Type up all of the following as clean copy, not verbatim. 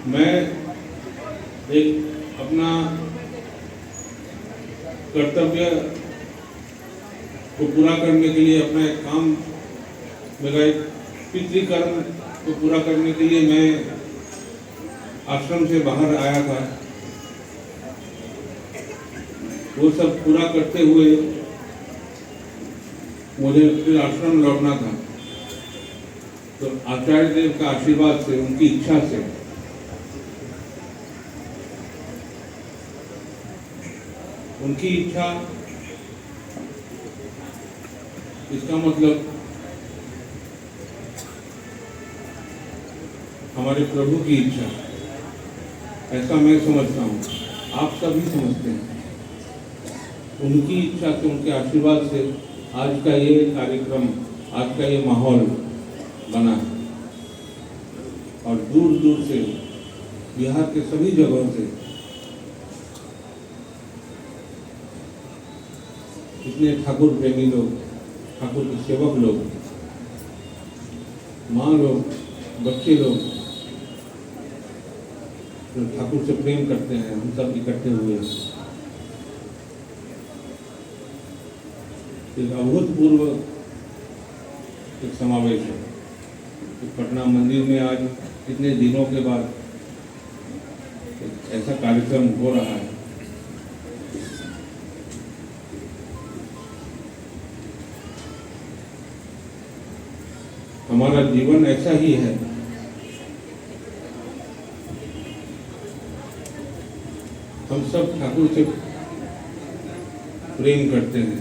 मैं एक अपना कर्तव्य को पूरा करने के लिए, अपना एक काम, मेरा एक पितृकर्म को पूरा करने के लिए मैं आश्रम से बाहर आया था। वो सब पूरा करते हुए मुझे फिर आश्रम लौटना था। तो आचार्य देव का आशीर्वाद से, उनकी इच्छा से उनकी इच्छा, इसका मतलब हमारे प्रभु की इच्छा, ऐसा मैं समझता हूँ, आप सभी समझते हैं। उनकी इच्छा से, उनके आशीर्वाद से आज का ये कार्यक्रम, आज का ये माहौल बना है। और दूर दूर से, बिहार के सभी जगहों से इतने ठाकुर प्रेमी लोग, ठाकुर के सेवक लोग, माँ लोग, बच्चे लोग जो ठाकुर से प्रेम करते हैं, हम सब इकट्ठे हुए हैं। एक अभूतपूर्व एक समावेश है। पटना मंदिर में आज कितने दिनों के बाद ऐसा कार्यक्रम हो रहा है। हमारा जीवन ऐसा ही है। हम सब ठाकुर से प्रेम करते हैं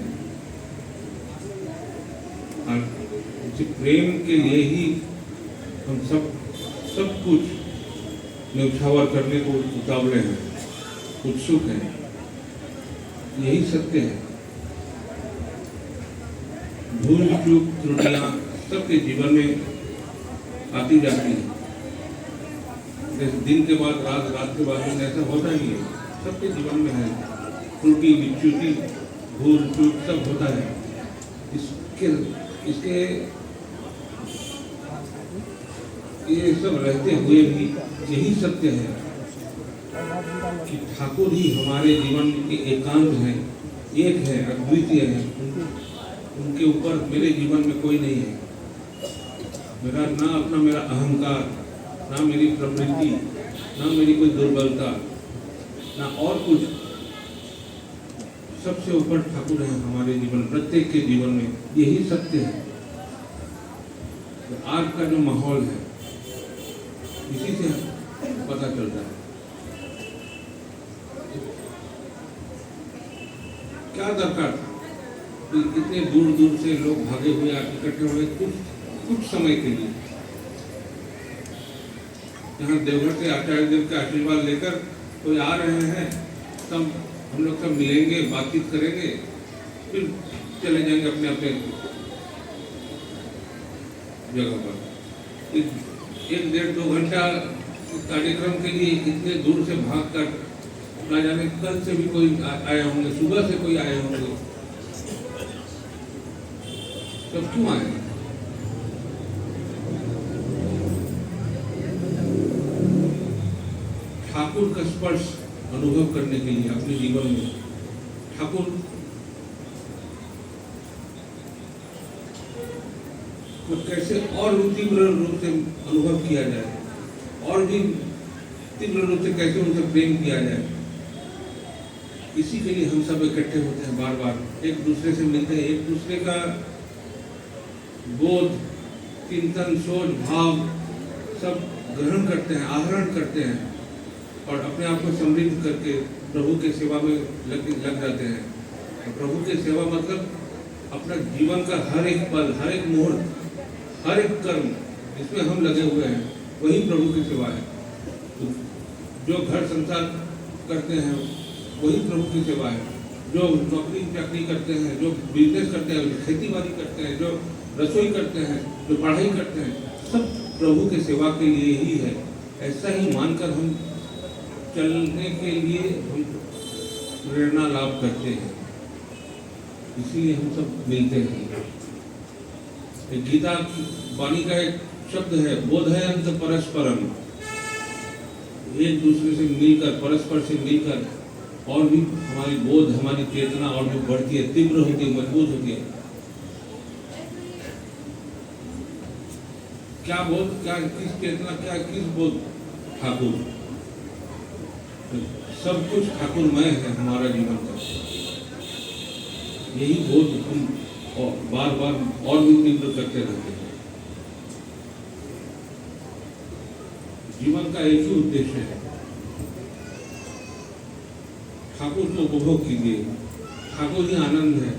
और उसी प्रेम के लिए ही हम सब कुछ न्यौछावर करने को उतावले हैं, उत्सुक हैं। यही सत्य है। भूल चूक त्रुटियां सबके जीवन में आती जाती है। जैसे दिन के बाद रात, रात के बाद दिन, ऐसा होता ही है। सबके जीवन में है त्रुटि, विच्युति, भूल चूक सब होता है। इसके ये सब रहते हुए भी यही सत्य है कि ठाकुर ही हमारे जीवन के एकांत हैं, एक है, अद्वितीय है। उनके ऊपर मेरे जीवन में कोई नहीं है। मेरा मेरा अहंकार, ना मेरी प्रवृत्ति, ना मेरी कोई दुर्बलता, ना और कुछ। सबसे ऊपर ठाकुर है हमारे जीवन, प्रत्येक के जीवन में। यही सत्य है। तो आज का जो माहौल है, इसी से पता चलता है। क्या दरकार था इतने दूर दूर से लोग भागे हुए इकट्ठे हुए कुछ समय के लिए। यहाँ देवघर से आचार्य देव का आशीर्वाद लेकर कोई आ रहे हैं, तब हम लोग सब मिलेंगे, बातचीत करेंगे, फिर चले जाएंगे अपने अपने जगह पर। 1-1.5-2 घंटा कार्यक्रम के लिए इतने दूर से भागकर, ना जाने कल से भी कोई आए होंगे, सुबह से कोई आए होंगे, सब क्यों आए? ठाकुर का स्पर्श अनुभव करने के लिए अपने जीवन में। ठाकुर को कैसे और भी तीव्र रूप से अनुभव किया जाए, और भी तीव्र रूप से कैसे उनसे प्रेम किया जाए, इसी के लिए हम सब इकट्ठे होते हैं। बार बार एक दूसरे से मिलते हैं, एक दूसरे का बोध, चिंतन, सोच, भाव सब ग्रहण करते हैं, आहरण करते हैं और अपने आप को समृद्ध करके प्रभु के सेवा में लग जाते हैं। और प्रभु की सेवा मतलब अपना जीवन का हर एक पल, हर एक मुहूर्त, हर एक कर्म जिसमें हम लगे हुए हैं, वही प्रभु की सेवा है। तो जो घर संसार करते हैं वही प्रभु की सेवा है। जो नौकरी चाकरी करते हैं, जो बिजनेस करते हैं, जो खेती बाड़ी करते हैं, जो रसोई करते हैं, जो पढ़ाई करते हैं, सब प्रभु की सेवा के लिए ही है। ऐसा ही मानकर हम चलने के लिए हम प्रेरणा लाभ करते हैं, इसीलिए हम सब मिलते हैं। गीता वाणी का एक शब्द है, बोधयंत परस्परम। एक दूसरे से मिलकर, परस्पर से मिलकर और भी हमारी बोध, हमारी चेतना और भी बढ़ती है, तीव्र होती है, मजबूत होती है। क्या बोध, क्या किस चेतना, क्या किस बोध? ठाकुर। सब कुछ ठाकुरमय है हमारा जीवन का। यही बोध हम और बार बार और भी तीव्र करते रहते हैं। जीवन का एक ही उद्देश्य है, ठाकुर को उपभोग कीजिए। ठाकुर ही आनंद है।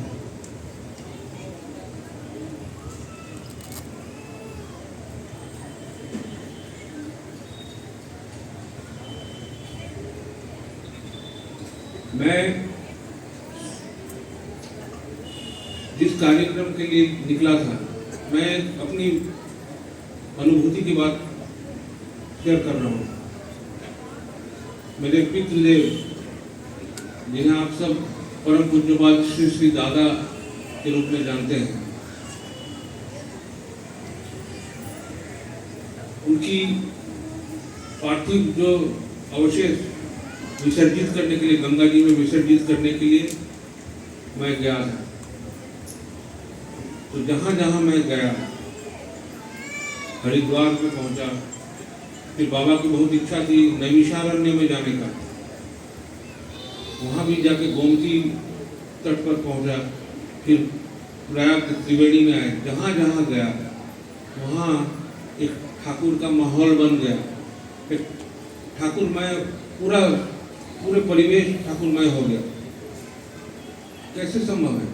मैं जिस कार्यक्रम के लिए निकला था, मैं अपनी अनुभूति की बात शेयर कर रहा हूँ। मेरे पितृदेव, जिन्हें आप सब परम पूज्यपाद श्री श्री दादा के रूप में जानते हैं, उनकी पार्थिव जो अवशेष विसर्जित करने के लिए, गंगा जी में विसर्जित करने के लिए मैं गया था। तो जहाँ जहाँ मैं गया, हरिद्वार में पहुंचा, फिर बाबा की बहुत इच्छा थी नैमिषारण्य में जाने का, वहाँ भी जाके गोमती तट पर पहुंचा, फिर प्रयाग त्रिवेणी में आए। जहाँ जहाँ गया वहाँ एक ठाकुर का माहौल बन गया। एक ठाकुरमय, पूरे परिवेश ठाकुरमय हो गया। कैसे संभव है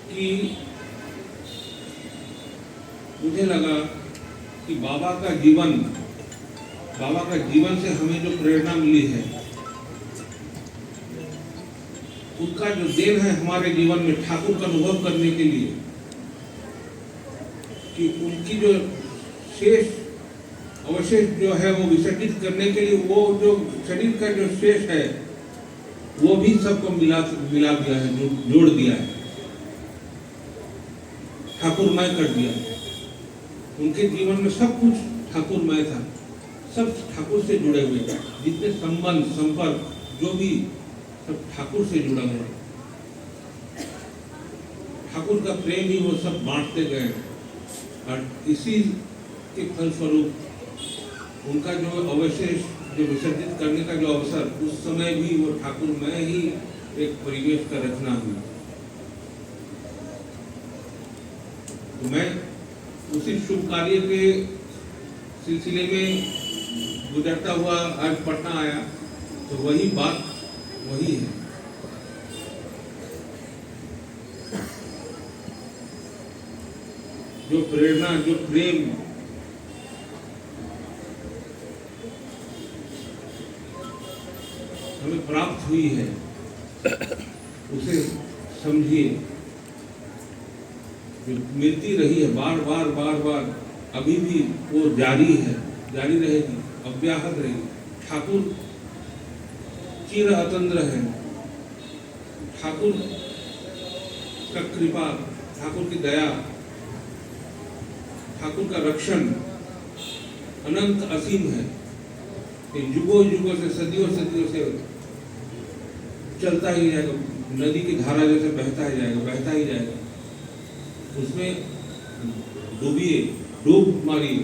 कि मुझे लगा कि बाबा का जीवन से हमें जो प्रेरणा मिली है, उनका जो देन है हमारे जीवन में ठाकुर का अनुभव करने के लिए, कि उनकी जो शेष अवशेष जो है वो विसर्जित करने के लिए, वो जो शरीर का जो शेष है वो भी सबको मिला दिया है, जोड़ दिया है, ठाकुरमय कर दिया है। उनके जीवन में सब कुछ ठाकुरमय था, सब ठाकुर से जुड़े हुए थे। जितने संबंध, संपर्क जो भी, सब ठाकुर से जुड़ा हुआ। ठाकुर का प्रेम ही वो सब बांटते गए, और इसी के फलस्वरूप उनका जो अवशेष जो विसर्जित करने का जो अवसर, उस समय भी वो ठाकुरमय ही एक परिवेश का रचना हुई। तो मैं उसी शुभ कार्य के सिलसिले में गुजरता हुआ आज पटना आया, तो वही बात वही है। जो प्रेरणा, जो प्रेम हमें प्राप्त हुई है, उसे समझिए। जो मिलती रही है बार बार, अभी भी वो जारी है, जारी रहेगी, अव्याहत रहेगी। ठाकुर चिर अतंद्र है। ठाकुर का कृपा, ठाकुर की दया, ठाकुर का रक्षण अनंत असीम है। युगों से, सदियों से चलता ही जाएगा, नदी की धारा जैसे बहता ही जाएगा। उसमें डूबिए, डूब मारिए।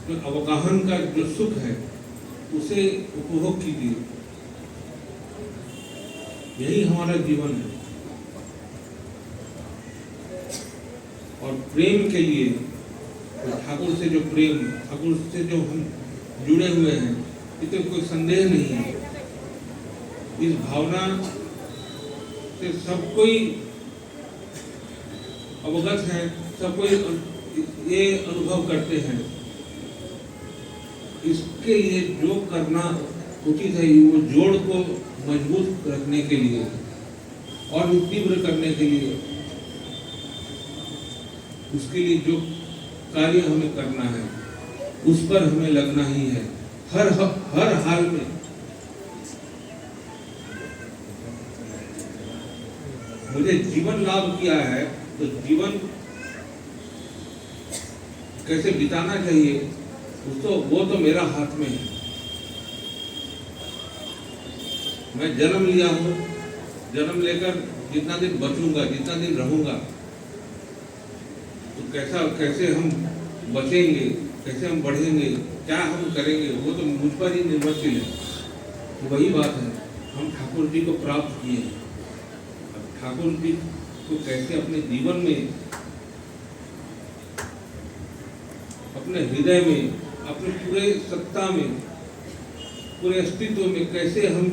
तो अवगाहन का जो सुख है उसे उपभोग कीजिए। यही हमारा जीवन है। और प्रेम के लिए, तो ठाकुर से जो प्रेम, ठाकुर से जो हम जुड़े हुए हैं, इसमें कोई संदेह नहीं है। इस भावना से सब कोई अवगत है, सब कोई ये अनुभव करते हैं। इसके लिए जो करना उचित है, वो जोड़ को मजबूत रखने के लिए और तीव्र करने के लिए, उसके लिए जो कार्य हमें करना है उस पर हमें लगना ही है, हर हाल में। मुझे जीवन लाभ किया है, तो जीवन कैसे बिताना चाहिए वो तो मेरा हाथ में है। मैं जन्म लिया हूँ, जन्म लेकर जितना दिन बचूंगा, जितना दिन रहूंगा, तो कैसे हम बचेंगे, कैसे हम बढ़ेंगे, क्या हम करेंगे, वो तो मुझ पर ही निर्भरशील है। तो वही बात है, हम ठाकुर जी को प्राप्त किए हैं। अब ठाकुर जी को कैसे अपने जीवन में, अपने हृदय में, अपने पूरे सत्ता में, पूरे अस्तित्व में कैसे हम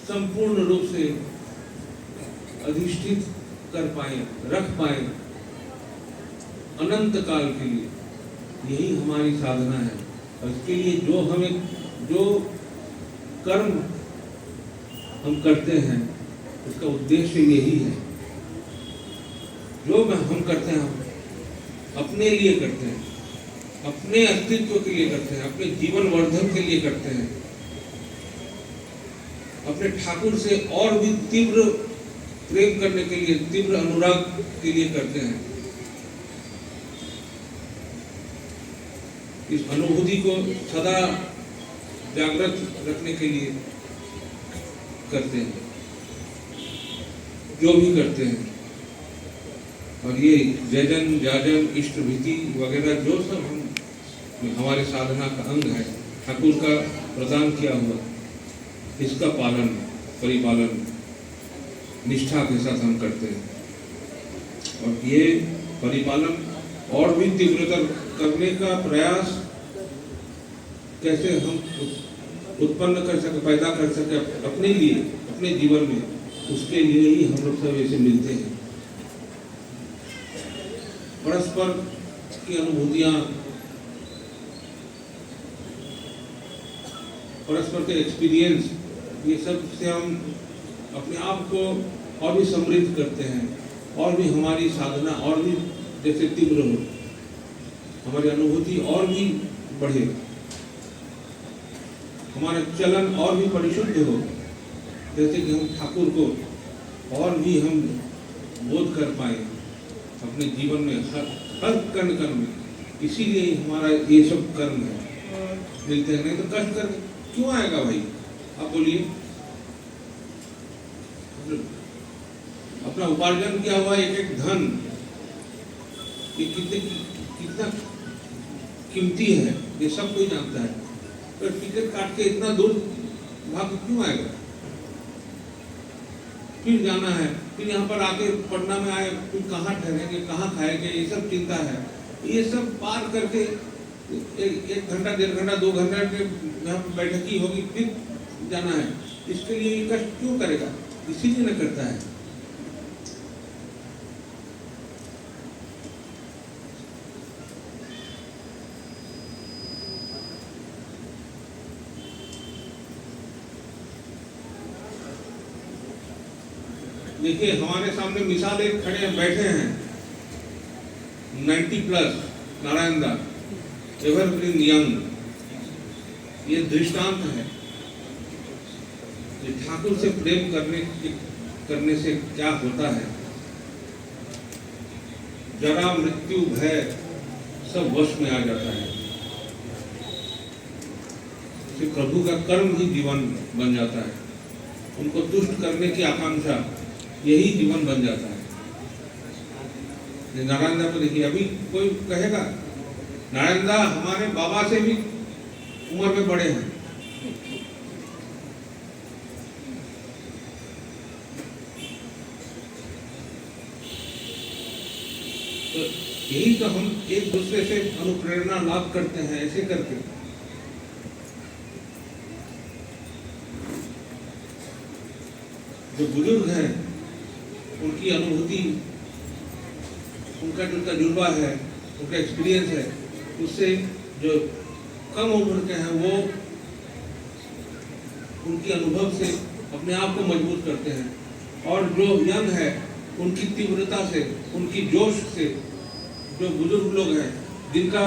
संपूर्ण रूप से अधिष्ठित कर पाए, रख पाए अनंत काल के लिए, यही हमारी साधना है। और इसके लिए जो कर्म हम करते हैं, उसका उद्देश्य यही है। जो हम करते हैं, हम अपने लिए करते हैं, अपने अस्तित्व के लिए करते हैं, अपने जीवन वर्धन के लिए करते हैं, अपने ठाकुर से और भी तीव्र प्रेम करने के लिए, तीव्र अनुराग के लिए करते हैं। इस अनुभूति को सदा जागृत रखने के लिए करते हैं, जो भी करते हैं। और ये जजन, जाजम, इष्ट भीति वगैरह जो सब हमारे साधना का अंग है, ठाकुर का प्रदान किया हुआ, इसका पालन, परिपालन निष्ठा के साथ हम करते हैं। और ये परिपालन और भी तीव्रतर करने का प्रयास कैसे हम उत्पन्न कर सके, पैदा कर सके अपने लिए, अपने जीवन में, उसके लिए ही हम लोग सब ऐसे मिलते हैं। परस्पर की अनुभूतियां, परस्पर के एक्सपीरियंस, ये सब से हम अपने आप को और भी समृद्ध करते हैं, और भी हमारी साधना और भी जैसे तीव्र हो, हमारी अनुभूति और भी बढ़े, हमारा चलन और भी परिशुद्ध हो, जैसे कि हम ठाकुर को और भी हम बोध कर पाए अपने जीवन में, हर कण कण में। इसीलिए हमारा ये सब कर्म है, मिलते हैं। नहीं तो कष्ट कर क्यों आएगा भाई, आप बोलिए। अपना उपार्जन किया हुआ एक एक धन, ये कितना कीमती है, ये सब कोई जानता है। तो टिकट काट के इतना दूर भाग क्यों आएगा, फिर जाना है, फिर यहाँ पर आके पटना में आए, फिर कहाँ ठहरेंगे, कहाँ खाएंगे, ये सब चिंता है। ये सब पार करके एक घंटा, 1.5 घंटा, 2 घंटा के यहाँ पर बैठकी होगी, फिर जाना है। इसके लिए ये कष्ट क्यों करेगा, इसीलिए न करता है। देखिए हमारे सामने मिसाल एक खड़े बैठे हैं, 90+ नारायण दास, एवरग्रीन यंग। ये दृष्टांत है कि ठाकुर से प्रेम करने से क्या होता है। जरा, मृत्यु, भय सब वश में आ जाता है। प्रभु का कर्म ही जीवन बन जाता है। उनको तुष्ट करने की आकांक्षा, यही जीवन बन जाता है। नारायण दा को देखिए, अभी कोई कहेगा नारायण दा हमारे बाबा से भी उम्र में बड़े हैं। तो यही तो हम एक दूसरे से अनुप्रेरणा लाभ करते हैं, ऐसे करके। जो बुजुर्ग हैं, उनकी अनुभूति, उनका जो तजुर्बा है, उनका एक्सपीरियंस है, उससे जो कम उम्र के हैं वो उनकी अनुभव से अपने आप को मजबूत करते हैं। और जो यंग है, उनकी तीव्रता से, उनकी जोश से, जो बुजुर्ग लोग हैं, जिनका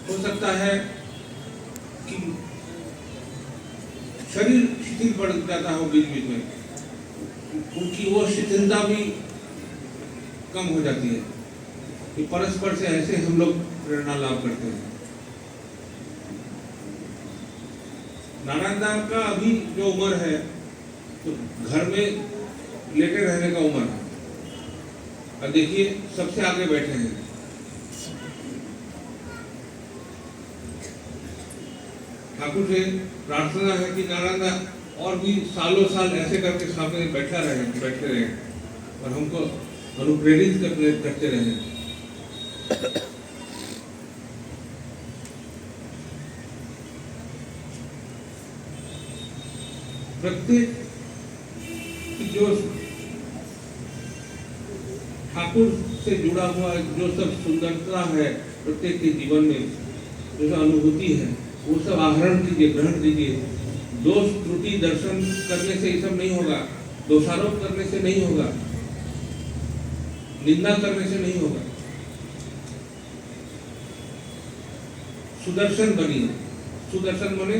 हो सकता है कि शरीर शिथिल पड़ जाता हो बीच बीच में, उनकी वो शिथिलता भी कम हो जाती है कि परस्पर से ऐसे हम लोग प्रेरणा लाभ करते हैं। नारायण दास का अभी जो उम्र है तो घर में लेटे रहने का उम्र है, और देखिए सबसे आगे बैठे हैं। ठाकुर से प्रार्थना है कि नारायण दास और भी सालों साल ऐसे करके सामने बैठे रहे और हमको अनुप्रेरित करते रहे। प्रत्येक जो ठाकुर से जुड़ा हुआ जो सब सुंदरता है प्रत्येक के जीवन में, जो अनुभूति है, वो सब आहरण कीजिए, ग्रहण कीजिए। दोष त्रुटि दर्शन करने से ये सब नहीं होगा, दोषारोप करने से नहीं होगा, निंदा करने से नहीं होगा। सुदर्शन बनिए। सुदर्शन बने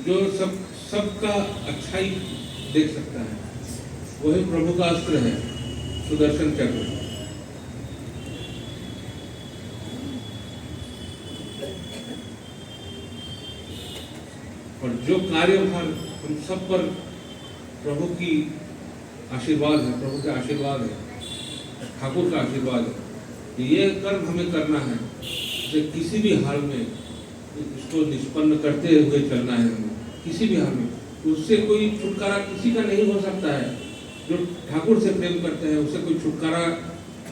जो सबका अच्छाई देख सकता है, वही प्रभु का अस्त्र है, सुदर्शन चक्र। और जो कार्यभार हम सब पर प्रभु की आशीर्वाद है, प्रभु का आशीर्वाद है, ठाकुर का आशीर्वाद है, ये कर्म हमें करना है। कि किसी भी हाल में इसको निष्पन्न करते हुए चलना है हमें, किसी भी हाल में। उससे कोई छुटकारा किसी का नहीं हो सकता है। जो ठाकुर से प्रेम करते हैं उससे कोई छुटकारा,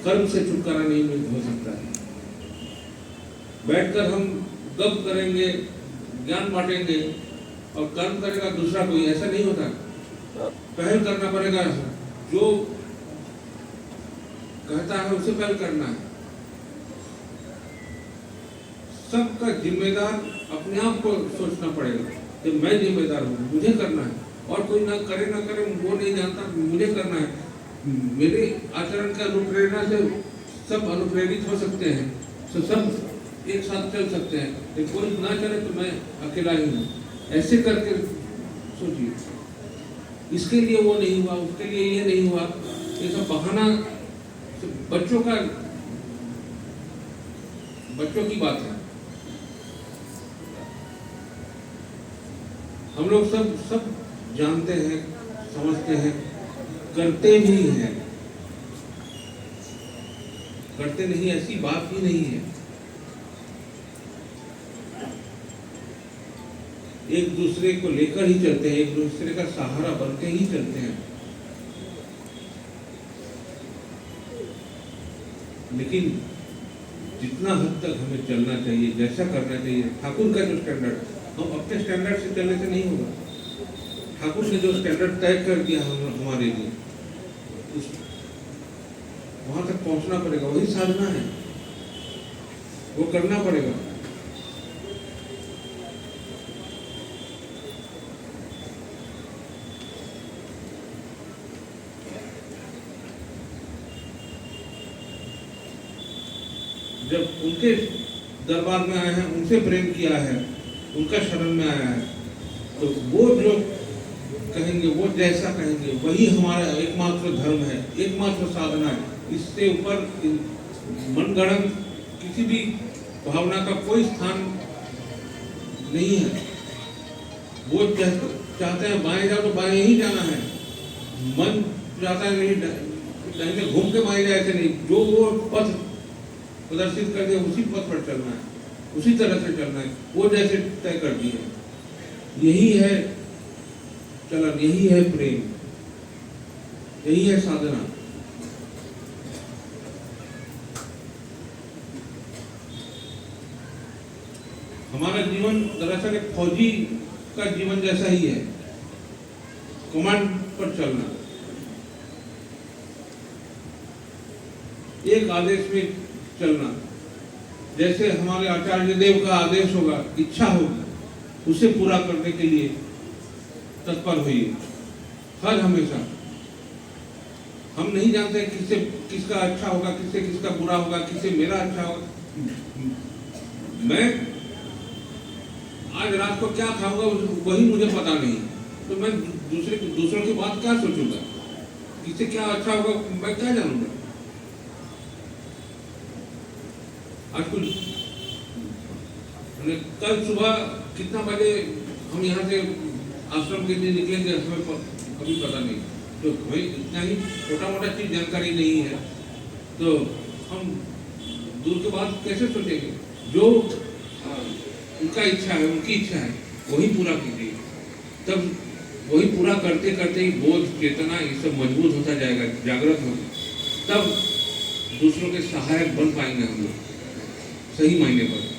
कर्म से छुटकारा नहीं हो सकता है। बैठकर हम गप करेंगे, ज्ञान बांटेंगे और कर्म करेगा दूसरा कोई, ऐसा नहीं होता। पहल करना पड़ेगा, जो कहता है उसे पहल करना है। सबका जिम्मेदार अपने आप को सोचना पड़ेगा कि मैं जिम्मेदार हूँ, मुझे करना है, और कोई ना करे वो नहीं जानता, मुझे करना है। मेरे आचरण का अनुप्रेरणा से सब अनुप्रेरित हो सकते हैं, तो सब एक साथ चल सकते हैं। लेकिन कोई ना चले तो मैं अकेला ही हूँ, ऐसे करके सोचिए। इसके लिए वो नहीं हुआ, उसके लिए ये नहीं हुआ, ये सब बहाना बच्चों की बात है। हम लोग सब जानते हैं, समझते हैं, करते भी हैं। करते नहीं ऐसी बात ही नहीं है। एक दूसरे को लेकर ही चलते हैं, एक दूसरे का सहारा बनते ही चलते हैं। लेकिन जितना हद तक हमें चलना चाहिए, जैसा करना चाहिए, ठाकुर का जो स्टैंडर्ड, हम अपने स्टैंडर्ड से चलने से नहीं होगा। ठाकुर ने जो स्टैंडर्ड तय कर दिया हमारे लिए, वहां तक पहुंचना पड़ेगा। वही साधना है, वो करना पड़ेगा। जब उनके दरबार में आए हैं, उनसे प्रेम किया है, उनका शरण में आया है, तो वो जो कहेंगे, वो जैसा कहेंगे, वही हमारा एकमात्र धर्म है, एकमात्र साधना है। इससे ऊपर मनगढ़ंत किसी भी भावना का कोई स्थान नहीं है। वो चाहते हैं बाएं जाओ तो बाएं ही जाना है, मन चाहता है नहीं कहीं घूम के बाएं जाए, ऐसे नहीं। जो वो पथ प्रदर्शित कर दिया उसी पथ पर चलना है, उसी तरह से चलना है, वो जैसे तय कर दिए। यही है चलन, यही है प्रेम, यही है साधना। हमारा जीवन दरअसल एक फौजी का जीवन जैसा ही है, कमांड पर चलना, एक आदेश में चलना। जैसे हमारे आचार्य देव का आदेश होगा, इच्छा होगी, उसे पूरा करने के लिए तत्पर होइए हर हमेशा। हम नहीं जानते किसका अच्छा होगा, किसका बुरा होगा, किसे मेरा अच्छा होगा। मैं आज रात को क्या खाऊंगा वही मुझे पता नहीं, तो मैं दूसरों की बात क्या सोचूंगा, किससे क्या अच्छा होगा मैं क्या जानूंगा। आज कुछ कल सुबह कितना बजे हम यहाँ से आश्रम के लिए निकलेंगे हमें कभी पता नहीं, तो हमें इतना ही छोटा मोटा चीज जानकारी नहीं है, तो हम दूर के बाद कैसे सोचेंगे। जो उनका इच्छा है, उनकी इच्छा है, वही पूरा कीजिए। तब वही पूरा करते करते ही बोध, चेतना ये सब मजबूत होता जाएगा, जागृत होगा, तब दूसरों के सहायक बन पाएंगे हम लोग सही मायने पर।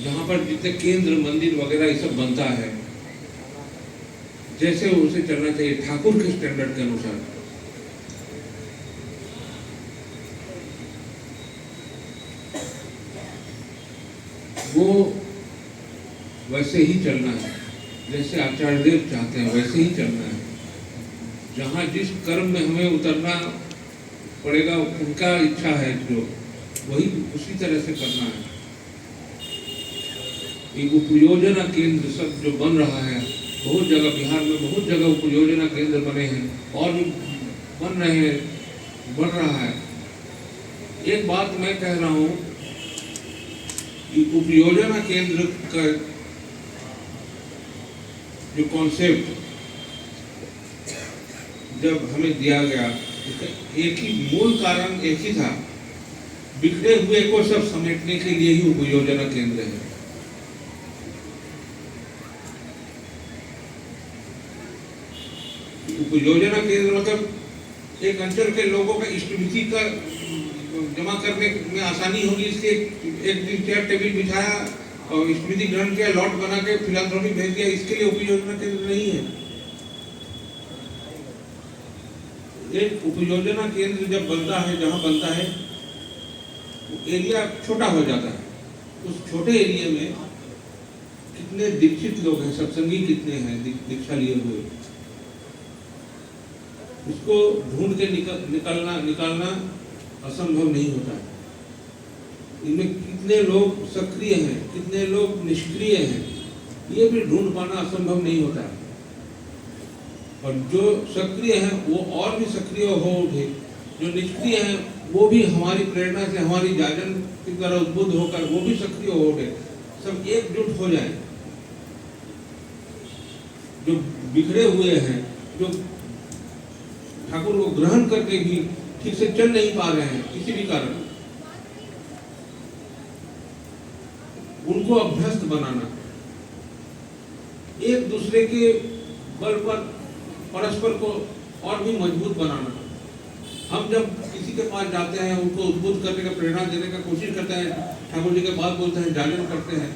जहाँ पर जितने केंद्र मंदिर वगैरह ये सब बनता है, जैसे उसे चलना चाहिए ठाकुर के स्टैंडर्ड के अनुसार। वो वैसे ही चलना है, जैसे आचार्य देव चाहते हैं वैसे ही चलना है। जहाँ जिस कर्म में हमें उतरना पड़ेगा, उनका इच्छा है जो, वही उसी तरह से करना है। ये उपयोजना केंद्र सब जो बन रहा है, बहुत जगह बिहार में बहुत जगह उपयोजना केंद्र बने हैं और भी बन रहे हैं, बढ़ रहा है। एक बात मैं कह रहा हूँ कि उपयोजना केंद्र का जो कॉन्सेप्ट जब हमें दिया गया, उसका एक ही मूल कारण एक ही था, बिखरे हुए को सब समेटने के लिए ही उपयोजना केंद्र है। उपयोजना केंद्र मतलब एक अंचल के लोगों का इष्टमिति का जमा करने में आसानी होगी, इसलिए एक दिन चेयर टेबल बिछाया और इष्टमिति ग्रहण किया, लॉट बना के फिलांथ्रोपी भेज दिया, इसके लिए उपयोजना केंद्र नहीं है। एक उपयोजना केंद्र जब बनता है, जहाँ बनता है एरिया छोटा हो जाता है, उस छोटे एरिया में कितने दीक्षित लोग हैं, सत्संगी कितने हैं दीक्षा लिए हुए, उसको ढूंढ के निकालना असंभव नहीं होता है। इनमें कितने लोग सक्रिय हैं, कितने लोग निष्क्रिय हैं, ये भी ढूंढ पाना असंभव नहीं होता है। और जो सक्रिय हैं वो और भी सक्रिय हो उठे, जो निष्क्रिय हैं वो भी हमारी प्रेरणा से, हमारी जागरण की तरह उद्बुद्ध होकर वो भी सक्रिय हो उठे, सब एकजुट हो जाए। जो बिखरे हुए हैं, जो ठाकुर को ग्रहण करके भी ठीक से चल नहीं पा रहे हैं किसी भी कारण, उनको अभ्यस्त बनाना, एक दूसरे के बल पर परस्पर को और भी मजबूत बनाना। हम जब किसी के पास जाते हैं, उनको उद्बुद्ध करने का, प्रेरणा देने का कोशिश करते हैं, ठाकुर जी के बात बोलते हैं, जागरण करते हैं,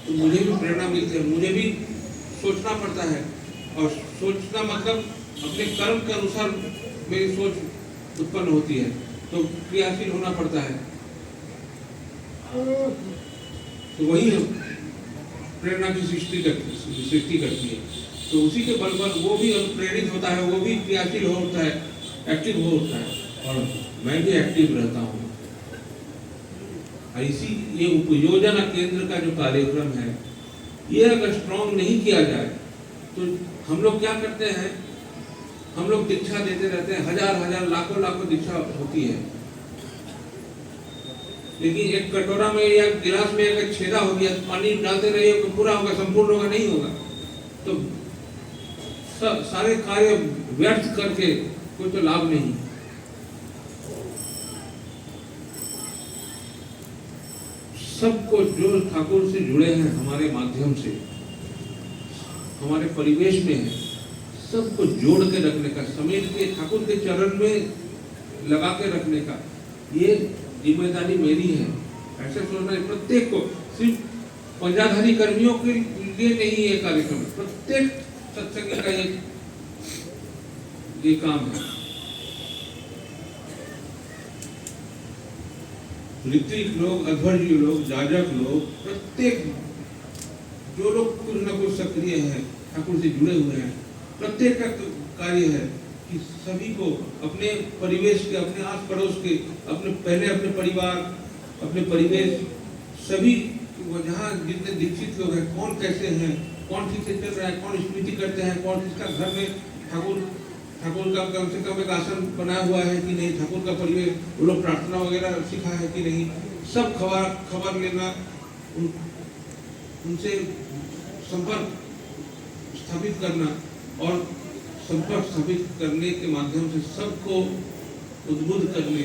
तो मुझे भी प्रेरणा मिलती है, मुझे भी सोचना पड़ता है। और सोचना मतलब अपने कर्म के अनुसार मेरी सोच उत्पन्न होती है, तो क्रियाशील होना पड़ता है। तो वही प्रेरणा की सृष्टि करती है। तो उसी के बल पर वो भी प्रेरित होता है, वो भी क्रियाशील होता है, एक्टिव होता है, और मैं भी एक्टिव रहता हूँ। इसी ये उपयोजना केंद्र का जो कार्यक्रम है, ये अगर स्ट्रॉन्ग नहीं किया जाए तो हम लोग क्या करते हैं, हम लोग दीक्षा देते रहते हैं, हजार लाखों दीक्षा होती है, लेकिन एक कटोरा में या गिलास में अगर छेदा हो गया, पानी डालते रहिए तो पूरा होगा, संपूर्ण होगा, नहीं होगा। तो सारे कार्य व्यर्थ करके कोई तो लाभ नहीं। सबको जो ठाकुर से जुड़े हैं हमारे माध्यम से, हमारे परिवेश में है, सबको जोड़ के रखने का, समेट के ठाकुर के चरण में लगा के रखने का, ये जिम्मेदारी मेरी है। ऐसे सोचना है, प्रत्येक को, सिर्फ पंजाधारी कर्मियों के लिए नहीं ये कार्यक्रम, प्रत्येक सत्संगी का ये काम है। ऋत्विक लोग, अध्वर्यु लोग, जाजक लोग, प्रत्येक जो लोग कुछ न कुछ सक्रिय हैं, ठाकुर से जुड़े हुए हैं, प्रत्येक का कार्य है कि सभी को अपने परिवेश के, अपने आस पड़ोस के, अपने पहले अपने परिवार, अपने परिवेश, सभी वो जहाँ जितने दीक्षित लोग हैं, कौन कैसे हैं, कौन ठीक से चल रहा है, कौन स्मृति करते हैं, कौन किसका घर में ठाकुर का कम से कम एक आसन बनाया हुआ है कि नहीं, ठाकुर का परिवेश वो लोग प्रार्थना वगैरह सीखा है कि नहीं, सब खबर लेना, उनसे संपर्क स्थापित करना और संपर्क स्थापित करने के माध्यम से सबको उद्बुद्ध करने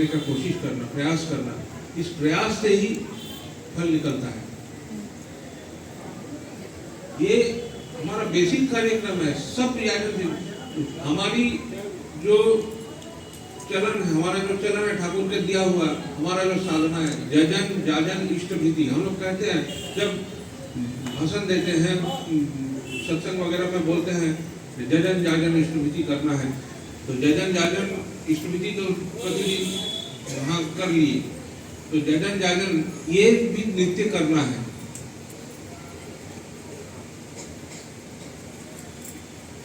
का कोशिश करना, प्रयास करना, इस प्रयास से ही फल निकलता है। ये हमारा बेसिक कार्यक्रम है। सब हमारी जो चलन है, हमारा जो चलन है ठाकुर के दिया हुआ, हमारा जो साधना है, जजन जाजन इष्ट विधि, हम लोग कहते हैं जब भाषण देते हैं, सत्संग वगैरह में बोलते हैं जजन जाजन इष्ट विधि करना है, तो जजन जाजन इष्ट विधि तो प्रतिदिन वहाँ कर लिए, तो जजन जाजन ये भी नित्य करना है।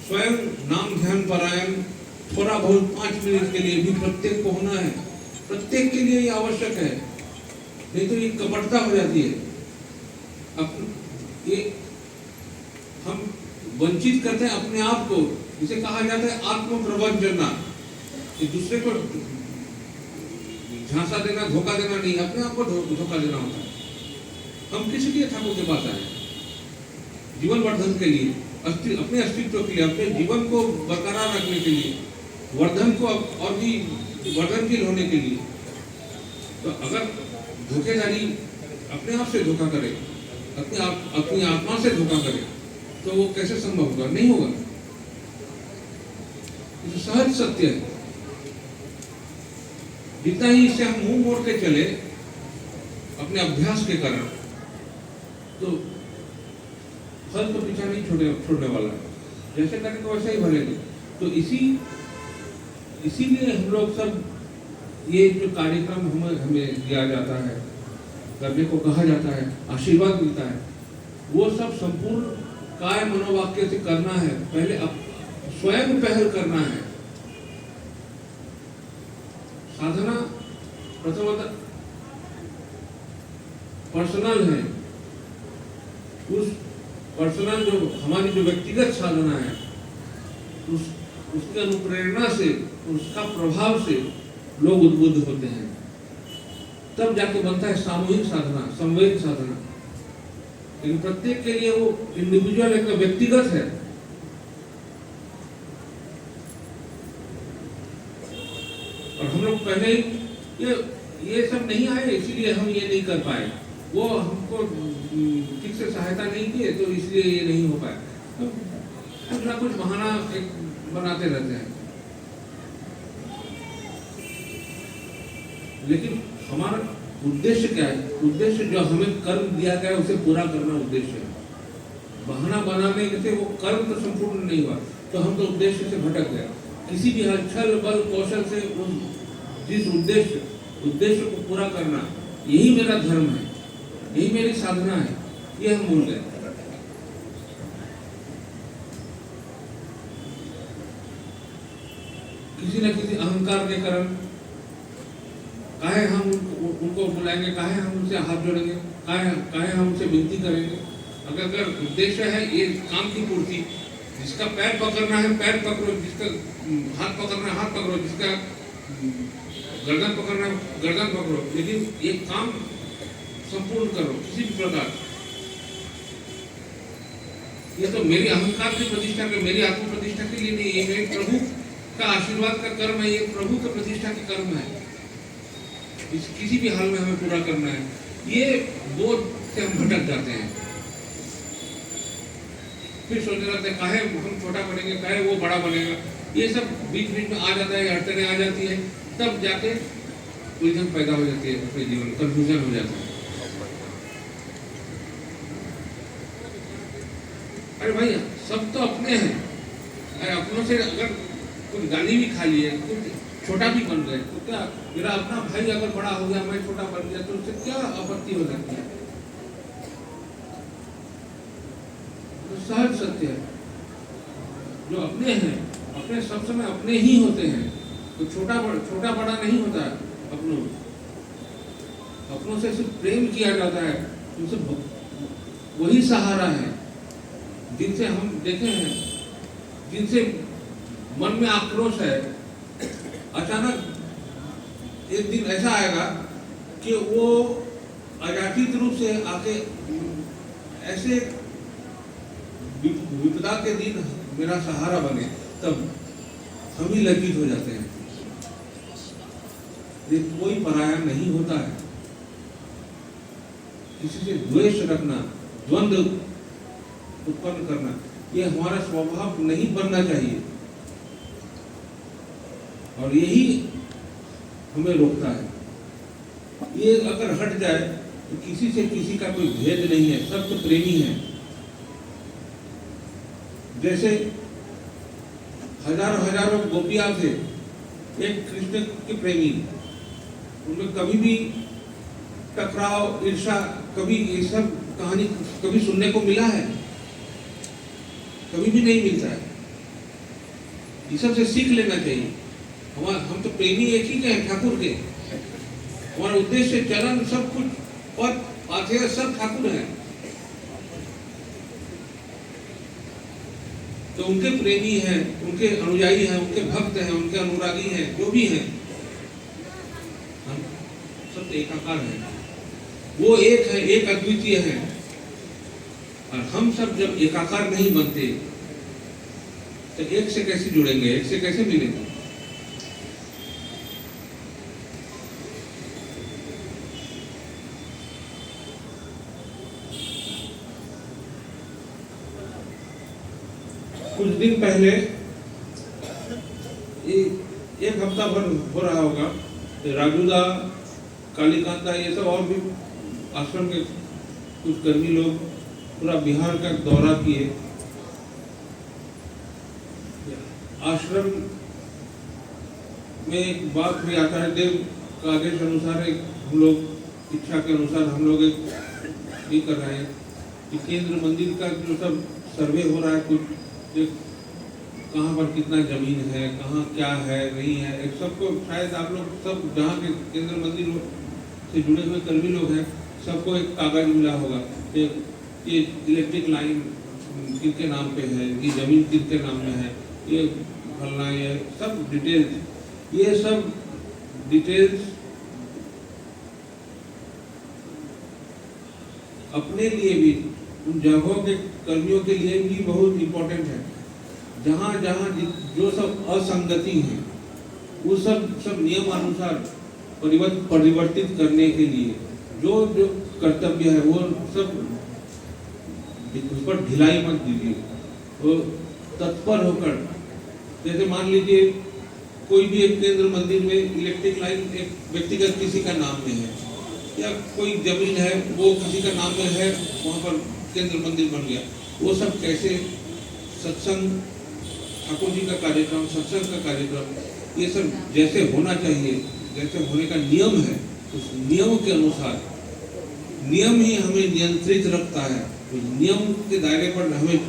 स्वयं नाम ध्यान परायण थोड़ा बहुत 5 मिनट के लिए भी प्रत्येक को होना है। प्रत्येक के लिए ये आवश्यक है, नहीं तो ये कपटता हो जाती है। ये हम वंचित करते हैं अपने आप को, जिसे कहा जाता है आत्म प्रवंचना, दूसरे को झांसा देना, धोखा देना नहीं, अपने आप को धोखा देना होता है। हम किस लिए ठाकुर के पास आए? जीवन वर्धन के लिए, अपने अस्तित्व के लिए, अपने जीवन को बरकरार रखने के लिए, वर्धन को और भी वर्धनशील होने के लिए। तो अगर धोखेधारी अपने आप से धोखा करे, अपनी आत्मा से धोखा करे, तो वो कैसे संभव होगा? नहीं होगा। ये सहज सत्य है। जितना ही इससे हम मुंह मोड़ के चले अपने अभ्यास के कारण, तो फल तो पीछा नहीं छोड़ने वाला है। जैसे करेंगे वैसे ही भरेंगे। तो इसीलिए हम लोग सब ये जो कार्यक्रम हमें दिया जाता है, करने को कहा जाता है, आशीर्वाद मिलता है, वो सब संपूर्ण काय मनोवाक्य से करना है। पहले स्वयं पहल करना है। साधना प्रथमतः पर्सनल है। उस पर्सनल जो हमारी जो व्यक्तिगत साधना है, उसके अनुप्रेरणा से, उसका प्रभाव से लोग उद्बुद्ध होते हैं। तब जाके बनता है सामूहिक साधना, संवेद साधना। लेकिन प्रत्येक के लिए वो इंडिविजुअल एक व्यक्तिगत है। और हम लोग पहले ये सब नहीं आए, इसीलिए हम ये नहीं कर पाए। वो हमको ठीक से सहायता नहीं किए, तो इसलिए ये नहीं हो पाया। तो कुछ ना कुछ बहाना एक बनाते रहते हैं। लेकिन हमारा उद्देश्य क्या है? उद्देश्य जो हमें कर्म दिया गया है उसे पूरा करना उद्देश्य है। बहाना बनाने से वो कर्म तो संपूर्ण नहीं हुआ, तो हम तो उद्देश्य से भटक गए। किसी भी छल बल कौशल से जिस उद्देश्य को पूरा करना, यही मेरा धर्म है, यही मेरी साधना है, ये हम भूल गए। किसी न किसी अहंकार के कारण काहे हम उनको बुलाएंगे, काहे हम उनसे हाथ जोड़ेंगे, काहे हम उनसे विनती करेंगे। अगर उद्देश्य है ये काम की पूर्ति, जिसका पैर पकड़ना है पैर पकड़ो, जिसका हाथ पकड़ना है हाथ पकड़ो, जिसका गर्दन पकड़ना है गर्दन पकड़ो, लेकिन ये काम संपूर्ण करो किसी भी प्रकार। ये तो मेरी अहंकार की प्रतिष्ठा के, मेरी आत्म प्रतिष्ठा के लिए नहीं, ये मेरे प्रभु का आशीर्वाद का कर्म है, ये प्रभु का प्रतिष्ठा की कर्म है। किसी भी हाल में हमें पूरा करना है। ये बोध से हम भटक जाते हैं। फिर सोचने लगते हैं काहे हम छोटा बनेंगे, काहे वो बड़ा बनेगा। ये सब बीच में आ जाता है, अड़चने आ जाती है, तब जाके उलझन पैदा हो जाती है, अपने जीवन में कंफ्यूजन हो जाता है। अरे भाई सब तो अपने हैं। अरे अपनों से अगर कुछ गाली भी खा लिए, कुछ छोटा भी बन गए, तो क्या मेरा अपना भाई अगर बड़ा हो गया, मैं छोटा बन गया, तो उससे क्या आपत्ति हो सकती है? तो सहज सत्य है। जो अपने हैं, अपने सब समय अपने ही होते हैं। तो छोटा बड़ा नहीं होता अपनों। अपनों से सिर्फ प्रेम किया जाता है, उनसे वही सहारा है जिनसे हम देखे हैं, जिनसे मन में आक्रोश है। अचानक एक दिन ऐसा आएगा कि वो अयाचित रूप से आके ऐसे विपदा के दिन मेरा सहारा बने, तब हम ही लज्जित हो जाते हैं। ये कोई पराया नहीं होता है। किसी से द्वेष रखना, द्वंद्व उत्पन्न करना, ये हमारा स्वभाव नहीं बनना चाहिए, और यही हमें रोकता है। ये अगर हट जाए तो किसी से किसी का कोई भेद नहीं है, सब तो प्रेमी है। जैसे हजारों हजारों गोपियां थे, एक कृष्ण के प्रेमी, उनमें कभी भी टकराव, ईर्षा, कभी ये सब कहानी कभी सुनने को मिला है? कभी भी नहीं मिलता है। ये सब से सीख लेना चाहिए। हम तो प्रेमी एक ही के हैं, ठाकुर के। हमारा उद्देश्य, चरण, सब कुछ, पद, पाथेय सब ठाकुर हैं। तो उनके प्रेमी हैं, उनके अनुयायी हैं, उनके भक्त हैं, उनके अनुरागी हैं, जो भी हैं, हम सब एकाकार हैं। वो एक है, एक अद्वितीय है। और हम सब जब एकाकार नहीं बनते तो एक से कैसे जुड़ेंगे, एक से कैसे मिलेंगे? कुछ दिन पहले, एक हफ्ता भर हो रहा होगा, राजूदा, कालीकांता, ये सब और भी आश्रम के कुछ कर्मी लोग पूरा बिहार का दौरा किए। आश्रम में एक बात भी आता है, देव का आदेश अनुसार हम लोग, इच्छा के अनुसार हम लोग एक ये कर रहे हैं कि केंद्र मंदिर का जो सब सर्वे हो रहा है, कुछ कहाँ पर कितना जमीन है, कहाँ क्या है, नहीं है, एक सबको शायद आप लोग सब जहाँ के केंद्र मंदिर से जुड़े हुए कर्मी लोग हैं, सबको एक कागज मिला होगा, ये इलेक्ट्रिक लाइन किसके नाम पे है, ये जमीन किसके नाम में है, ये फलना, ये सब डिटेल्स, ये सब डिटेल्स अपने लिए भी, उन जगहों के कर्मियों के लिए भी बहुत इम्पोर्टेंट है। जहाँ जहाँ जो सब असंगति है, वो सब नियमानुसार परिवर्तित करने के लिए जो जो कर्तव्य है, वो सब उस पर ढिलाई मत दीजिए। वो तत्पर होकर, जैसे मान लीजिए कोई भी एक केंद्र मंदिर में इलेक्ट्रिक लाइन एक व्यक्तिगत किसी का नाम में है, या कोई जमीन है वो किसी का नाम में है, वहाँ पर केंद्र मंदिर बन गया, वो सब कैसे सत्संग, ठाकुर जी का कार्यक्रम, सत्संग का कार्यक्रम, ये सब जैसे होना चाहिए, जैसे होने का नियम है, उस नियम के अनुसार, नियम ही हमें नियंत्रित रखता है, उस नियम के दायरे पर हमें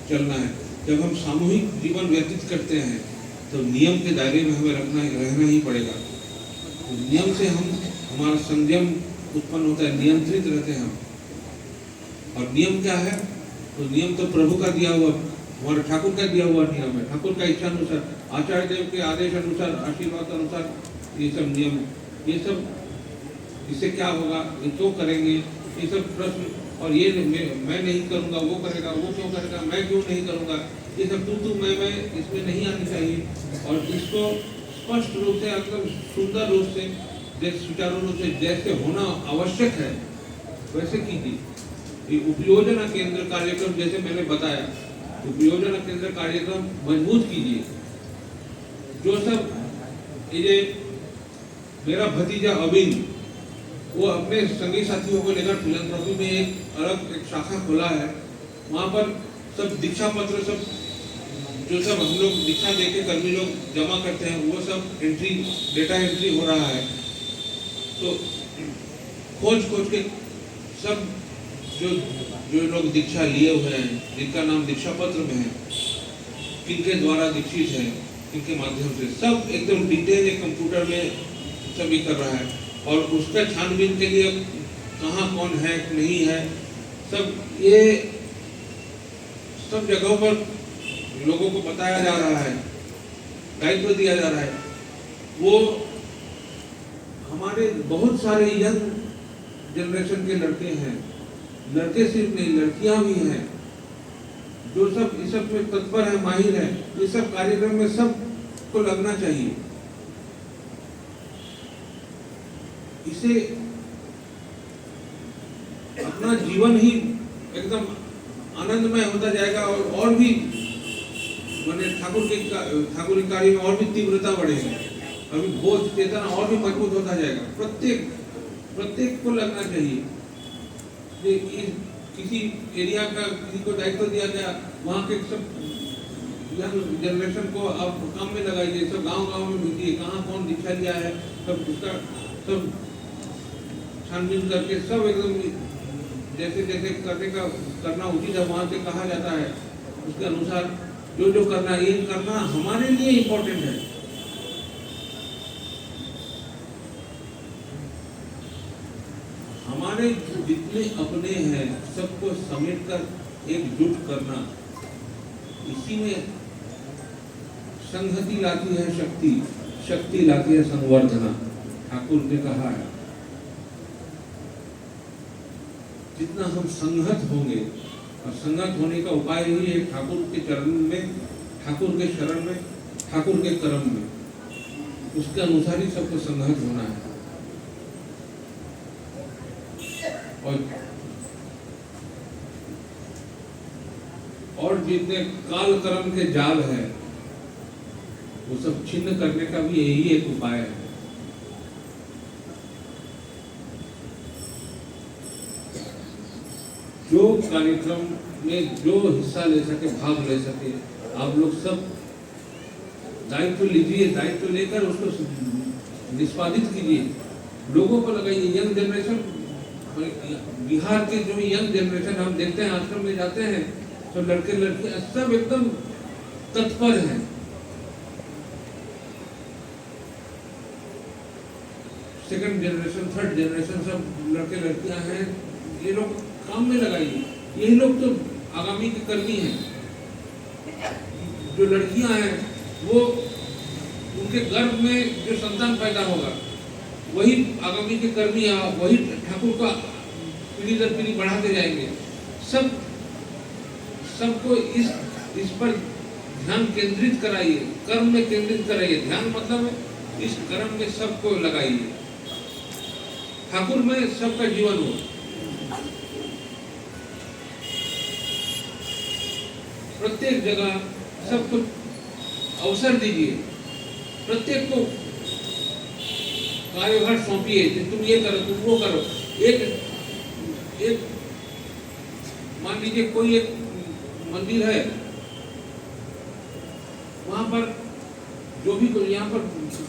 चलना है। जब हम सामूहिक जीवन व्यतीत करते हैं तो नियम के दायरे में हमें रहना ही पड़ेगा। तो नियम से हमारा संयम उत्पन्न होता है, नियंत्रित रहते हैं हम। और नियम क्या है? तो नियम तो प्रभु का दिया हुआ, हमारे ठाकुर का दिया हुआ नियम है, ठाकुर का इच्छा अनुसार, आचार्य देव के आदेश अनुसार, आशीर्वाद अनुसार, ये सब नियम, ये सब इससे क्या होगा, ये क्यों करेंगे, ये सब प्रश्न, और ये मैं नहीं करूँगा, वो करेगा, वो क्यों करेगा, मैं क्यों नहीं करूँगा, ये सब तू मैं इसमें नहीं आनी चाहिए। और इसको स्पष्ट रूप से, एकदम सुंदर रूप से, जैसे सुचारू रूप से जैसे होना आवश्यक है वैसे कीजिए। ये उपयोजना केंद्र कार्यक्रम, जैसे मैंने बताया, उपयोजना केंद्र कार्यक्रम मजबूत कीजिए। जो सब ये मेरा भतीजा अविन, वो अपने संगी साथियों को लेकर फिलैंथ्रोपी में एक शाखा खोला है। वहाँ पर सब दीक्षा पत्र, सब जो सब हम लोग दीक्षा देके कर्मी लोग जमा करते हैं, वो सब एंट्री, डेटा एंट्री हो रहा है। तो खोज के सब जो लोग दीक्षा लिए हुए हैं, जिनका नाम दीक्षा पत्र में है, किनके द्वारा दीक्षित है, किनके माध्यम से, सब एकदम डिटेल एक कंप्यूटर में सब ये कर रहा है। और उसका छानबीन के लिए कहाँ कौन है नहीं है, सब ये सब जगहों पर लोगों को बताया जा रहा है, दायित्व दिया जा रहा है। वो हमारे बहुत सारे यंग जनरेशन के लड़के हैं, लड़के सिर्फ नहीं लड़कियां भी हैं, जो सब इस सब में तत्पर है, माहिर है। इस सब कार्यक्रम में सबको लगना चाहिए। इसे अपना जीवन ही एकदम आनंदमय होता जाएगा और भी माने ठाकुर के कार्य में और भी तीव्रता बढ़ेगी, अभी बोध चेतना और भी मजबूत होता जाएगा। प्रत्येक को लगना चाहिए कि किसी एरिया का किसी को दायित्व दिया गया, वहाँ के सब यंग जनरेशन को आप काम में लगाइए, सब गांव में भेजिए, कहाँ कौन दीक्षा लिया है, सब उसका सब छानबीन करके सब एकदम जैसे जैसे करना उचित है, वहाँ से कहा जाता है उसके अनुसार जो करना, ये करना हमारे लिए इम्पोर्टेंट है। हमारे जितने अपने हैं सबको समेटकर एकजुट करना, इसी में संहति लाती है शक्ति, शक्ति लाती है संवर्धना। ठाकुर ने कहा है जितना हम संहत होंगे, और संगत होने का उपाय ही है ठाकुर के चरण में, ठाकुर के शरण में, ठाकुर के कर्म में, उसके अनुसार ही सबको संगत होना है। और जितने काल कर्म के जाल है वो सब छिन्न करने का भी यही एक उपाय है। जो कार्यक्रम में जो हिस्सा ले सके, भाग ले सके, आप लोग सब दायित्व लीजिए, दायित्व लेकर उसको निष्पादित कीजिए, लोगों को लगाइए। यंग जनरेशन, बिहार के जो यंग जनरेशन हम देखते हैं, आश्रम में जाते हैं तो लड़के लड़कियां सब एकदम तत्पर हैं। सेकंड जनरेशन, थर्ड जनरेशन सब लड़के लड़कियां हैं, ये लोग काम में लगाइए। यही लोग तो आगामी के कर्मी हैं। जो लड़कियां हैं वो उनके गर्भ में जो संतान पैदा होगा वही आगामी के कर्मी है, वही ठाकुर का पीढ़ी दर पीढ़ी बढ़ाते जाएंगे। सबको इस पर ध्यान केंद्रित कराइए, कर्म में केंद्रित कराइए। ध्यान मतलब इस कर्म में सबको लगाइए, ठाकुर में सबका जीवन हो। प्रत्येक जगह सबको अवसर दीजिए, प्रत्येक को कार्यभार सौंपिए, तुम ये करो, तुम वो करो। एक मान लीजिए कोई एक मंदिर है, वहां पर जो भी यहाँ पर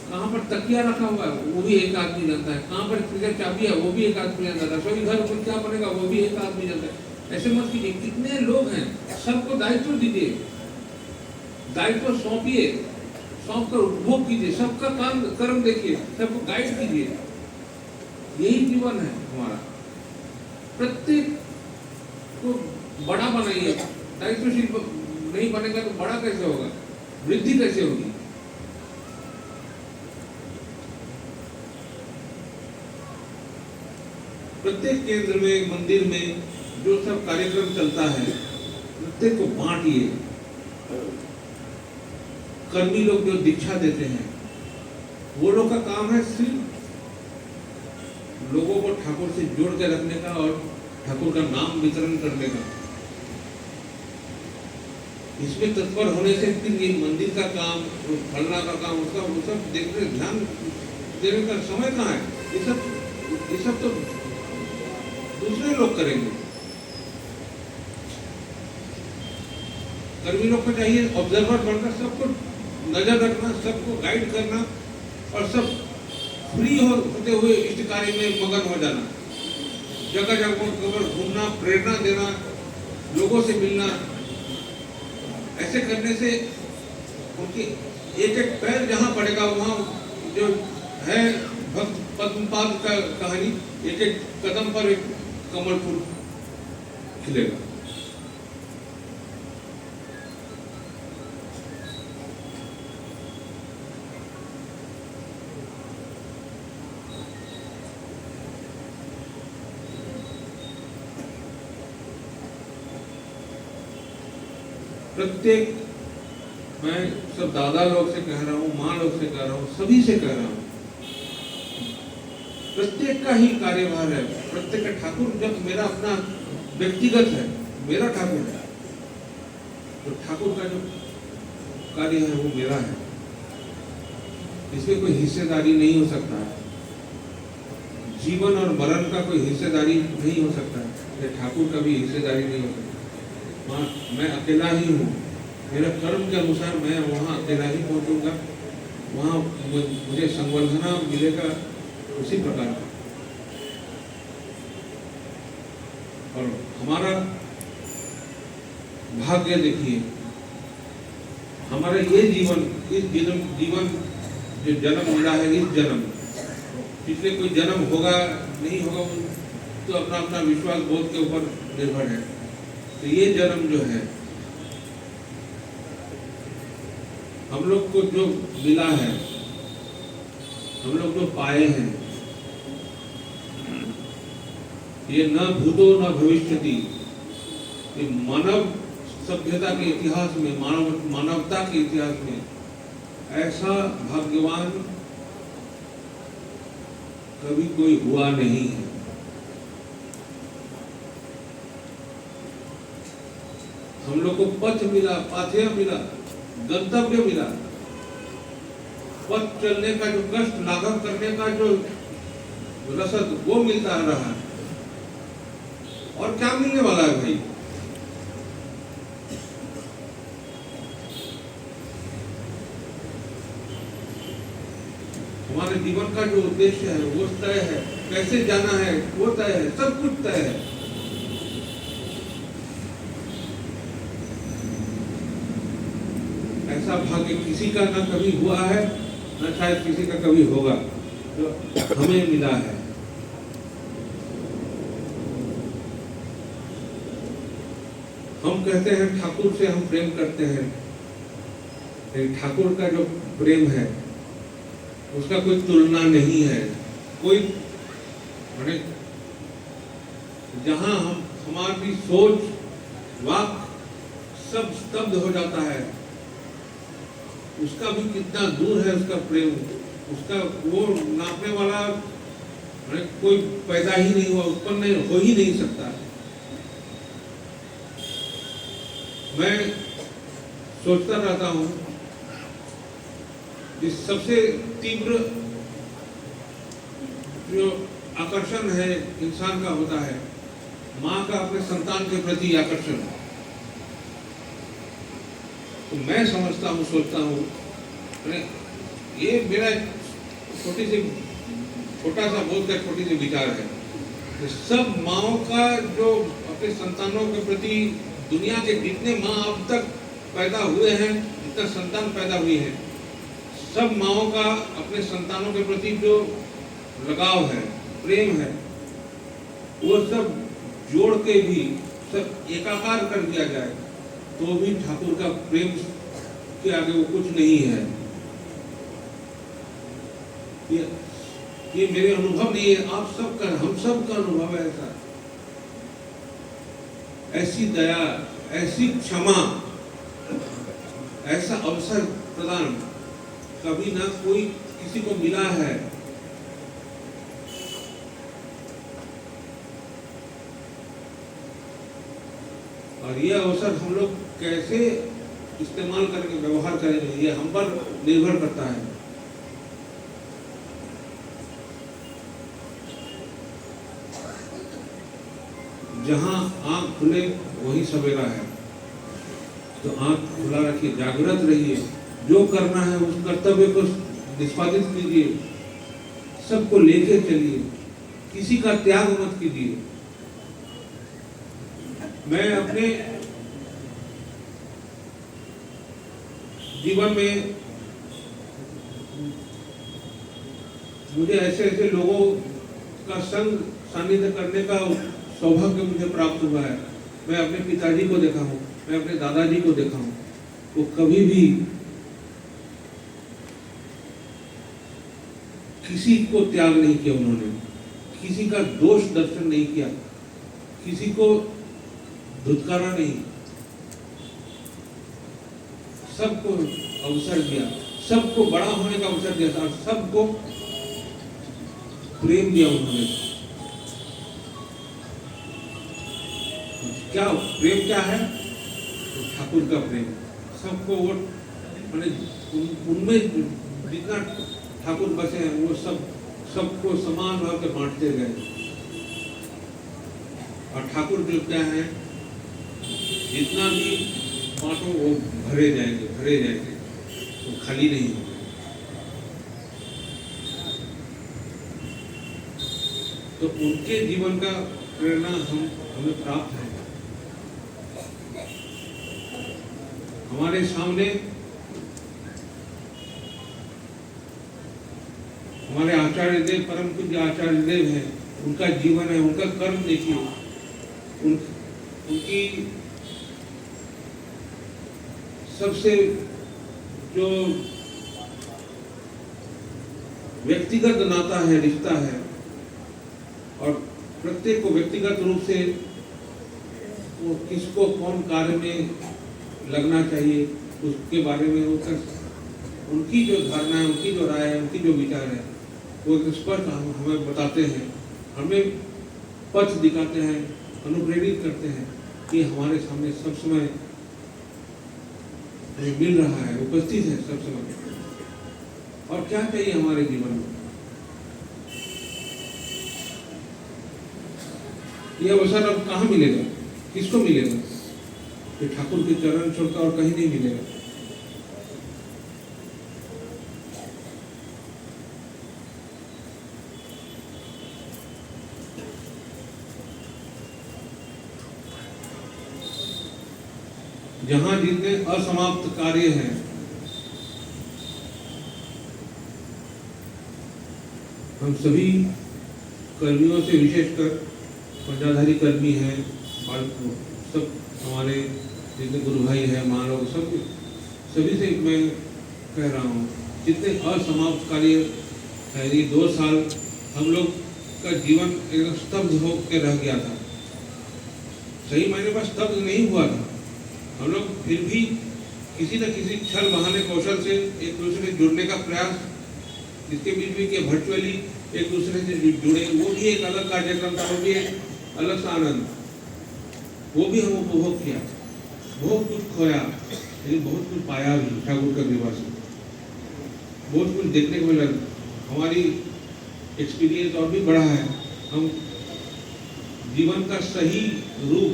कहाँ पर तकिया रखा हुआ है वो भी एक आदमी जानता है, कहाँ पर चाबी है वो भी एक आदमी जानता है, रसोई घर पर क्या बनेगा वो भी एक आदमी जानता है। ऐसे मत कीजिए, कितने लोग हैं, सबको दायित्व दीजिए, दायित्व सौंपिए, सौंप कर उपभोग कीजिए, सबका काम कर्म देखिए, सबको गाइड कीजिए। यही जीवन है हमारा। प्रत्येक को बड़ा बनाइए, दायित्वशील नहीं बनेगा तो बड़ा कैसे होगा, वृद्धि कैसे होगी। प्रत्येक केंद्र में, मंदिर में जो सब कार्यक्रम चलता है प्रत्येक को बांटिए। कर्मी लोग जो दीक्षा देते हैं वो लोग का काम है सिर्फ लोगों को ठाकुर से जोड़ के रखने का और ठाकुर का नाम वितरण करने का। इसमें तत्पर होने से फिर ये मंदिर का काम, फलना का काम, उसका वो सब देखने ध्यान देने का समय कहाँ है। ये सब तो दूसरे लोग करेंगे। कर्मी लोग को चाहिए ऑब्जर्वर बनकर सबको नजर रखना, सबको गाइड करना और सब फ्री होते हुए इस कार्य में मगन हो जाना। जगह जगह घूमना, प्रेरणा देना, लोगों से मिलना। ऐसे करने से उनकी एक एक पैर जहाँ पड़ेगा वहाँ जो है भक्त पद्मपाद का एक एक कदम पर एक कमल फूल खिलेगा। प्रत्येक, मैं सब दादा लोग से कह रहा हूँ, माँ लोग से कह रहा हूँ, सभी से कह रहा हूँ, प्रत्येक का ही कार्यभार है। प्रत्येक का ठाकुर जब मेरा अपना व्यक्तिगत है, मेरा ठाकुर है, तो ठाकुर का जो कार्य है वो मेरा है, इसमें कोई हिस्सेदारी नहीं हो सकता है। जीवन और मरण का कोई हिस्सेदारी नहीं हो सकता है, ये ठाकुर का भी हिस्सेदारी नहीं हो सकता। मैं अकेला ही हूँ, मेरा कर्म के अनुसार मैं वहाँ अकेला ही पहुँचूंगा, वहाँ मुझे संवर्धना मिलेगा उसी प्रकार। और हमारा भाग्य देखिए, हमारा ये जीवन, इस जीवन जो जन्म मिला है, इस जन्म, पिछले कोई जन्म होगा नहीं होगा तो अपना अपना विश्वास बोध के ऊपर निर्भर है। तो ये जन्म जो है हम लोग को जो मिला है, हम लोग जो पाए हैं, ये न भूतो न भविष्यति, ये मानव सभ्यता के इतिहास में, मानवता के इतिहास में ऐसा भाग्यवान कभी कोई हुआ नहीं है। हम लोग को पथ मिला, पाथेय मिला, गंतव्य मिला, पथ चलने का जो कष्ट लाघव करने का जो रसद वो मिलता रहा है। और क्या मिलने वाला है भाई? हमारे जीवन का जो उद्देश्य है वो तय है, कैसे जाना है वो तय है, सब कुछ तय है। ऐसा भाग्य किसी का न कभी हुआ है, न शायद किसी का कभी होगा, जो हमें मिला है। हम कहते हैं ठाकुर से हम प्रेम करते हैं, लेकिन ठाकुर का जो प्रेम है उसका कोई तुलना नहीं है। कोई माने जहां हमारी सोच, वाक सब स्तब्ध हो जाता है, उसका भी कितना दूर है उसका प्रेम, उसका वो नापने वाला कोई पैदा ही नहीं हुआ, उत्पन्न हो ही नहीं सकता। मैं सोचता रहता हूँ कि सबसे तीव्र जो आकर्षण है इंसान का होता है माँ का अपने संतान के प्रति आकर्षण। तो मैं समझता हूँ, सोचता हूँ, ये मेरा छोटा सा बोध का छोटी सी विचार है। सब माँओं का जो अपने संतानों के प्रति, दुनिया के जितने माँ अब तक पैदा हुए हैं, जितना संतान पैदा हुई है, सब माँओं का अपने संतानों के प्रति जो लगाव है, प्रेम है, वो सब जोड़ के भी सब एकाकार कर दिया जाए तो भी ठाकुर का प्रेम के आगे वो कुछ नहीं है। ये मेरे अनुभव नहीं है, आप सबका, हम सब का अनुभव है ऐसा। ऐसी दया, ऐसी क्षमा, ऐसा अवसर प्रदान कभी ना कोई किसी को मिला है। और ये अवसर हम लोग कैसे इस्तेमाल करके व्यवहार करेंगे, ये हम पर निर्भर करता है। जहां आंख खुले वही सवेरा है, तो आंख खुला रखिए, जागृत रहिए, जो करना है उस कर्तव्य को निष्पादित कीजिए, सबको लेके चलिए, किसी का त्याग मत कीजिए। मैं अपने जीवन में मुझे ऐसे ऐसे लोगों का संग सानिध्य करने का सौभाग्य मुझे प्राप्त हुआ है। मैं अपने पिताजी को देखा हूँ, मैं अपने दादाजी को देखा हूँ, वो कभी भी किसी को त्याग नहीं किया उन्होंने, किसी का दोष दर्शन नहीं किया, किसी को धुतकारा नहीं, सबको अवसर दिया, सबको बड़ा होने का अवसर दिया था, सबको प्रेम दिया उन्होंने। क्या प्रेम क्या है? ठाकुर का प्रेम। सबको वो माने उनमें जितना ठाकुर बसे हैं वो सबको समान भाव के बांटते गए। और ठाकुर जो क्या है, जितना भी बांटो वो भरे जाएंगे, वो खाली नहीं होंगे। तो उनके जीवन का प्रेरणा हमें प्राप्त है। हमारे सामने हमारे आचार्य देव, परम पूज्य आचार्य देव हैं, उनका जीवन है, उनका कर्म देखिए, उनकी सबसे जो व्यक्तिगत नाता है, रिश्ता है, और प्रत्येक को व्यक्तिगत रूप से वो किसको कौन कार्य में लगना चाहिए उसके बारे में उनकी जो धारणा है, उनकी जो राय है, उनकी जो विचार है, वो स्पष्ट हमें बताते हैं, हमें पथ दिखाते हैं, अनुप्रेरित करते हैं कि हमारे सामने सब समय मिल रहा है, उपस्थित है सब समय। और क्या चाहिए हमारे जीवन में? ये अवसर अब कहाँ मिलेगा, किसको मिलेगा? ये ठाकुर के चरण छोड़कर और कहीं नहीं मिलेगा। जहां जितने असमाप्त कार्य हैं, हम सभी कर्मियों से, विशेषकर पंजाधारी कर्मी हैं, सब हमारे जितने गुरु भाई हैं, माँ लोग, सभी से मैं कह रहा हूँ, जितने असमाप्त कार्य है, ये 2 साल हम लोग का जीवन एकदम स्तब्ध होकर रह गया था। सही मायने में स्तब्ध नहीं हुआ था, हम लोग फिर भी किसी न किसी छल बहाने कौशल से एक दूसरे से जुड़ने का प्रयास, जिसके बीच भी कि वर्चुअली एक दूसरे से जुड़े, वो भी एक अलग कार्यक्रम था, वो भी एक अलग सा आनंद, वो भी हम उपभोग किया। बहुत कुछ खोया लेकिन बहुत कुछ पाया भी ठाकुर का कृपा से, बहुत कुछ देखने को मिला। हमारी एक्सपीरियंस और भी बढ़ा है, हम जीवन का सही रूप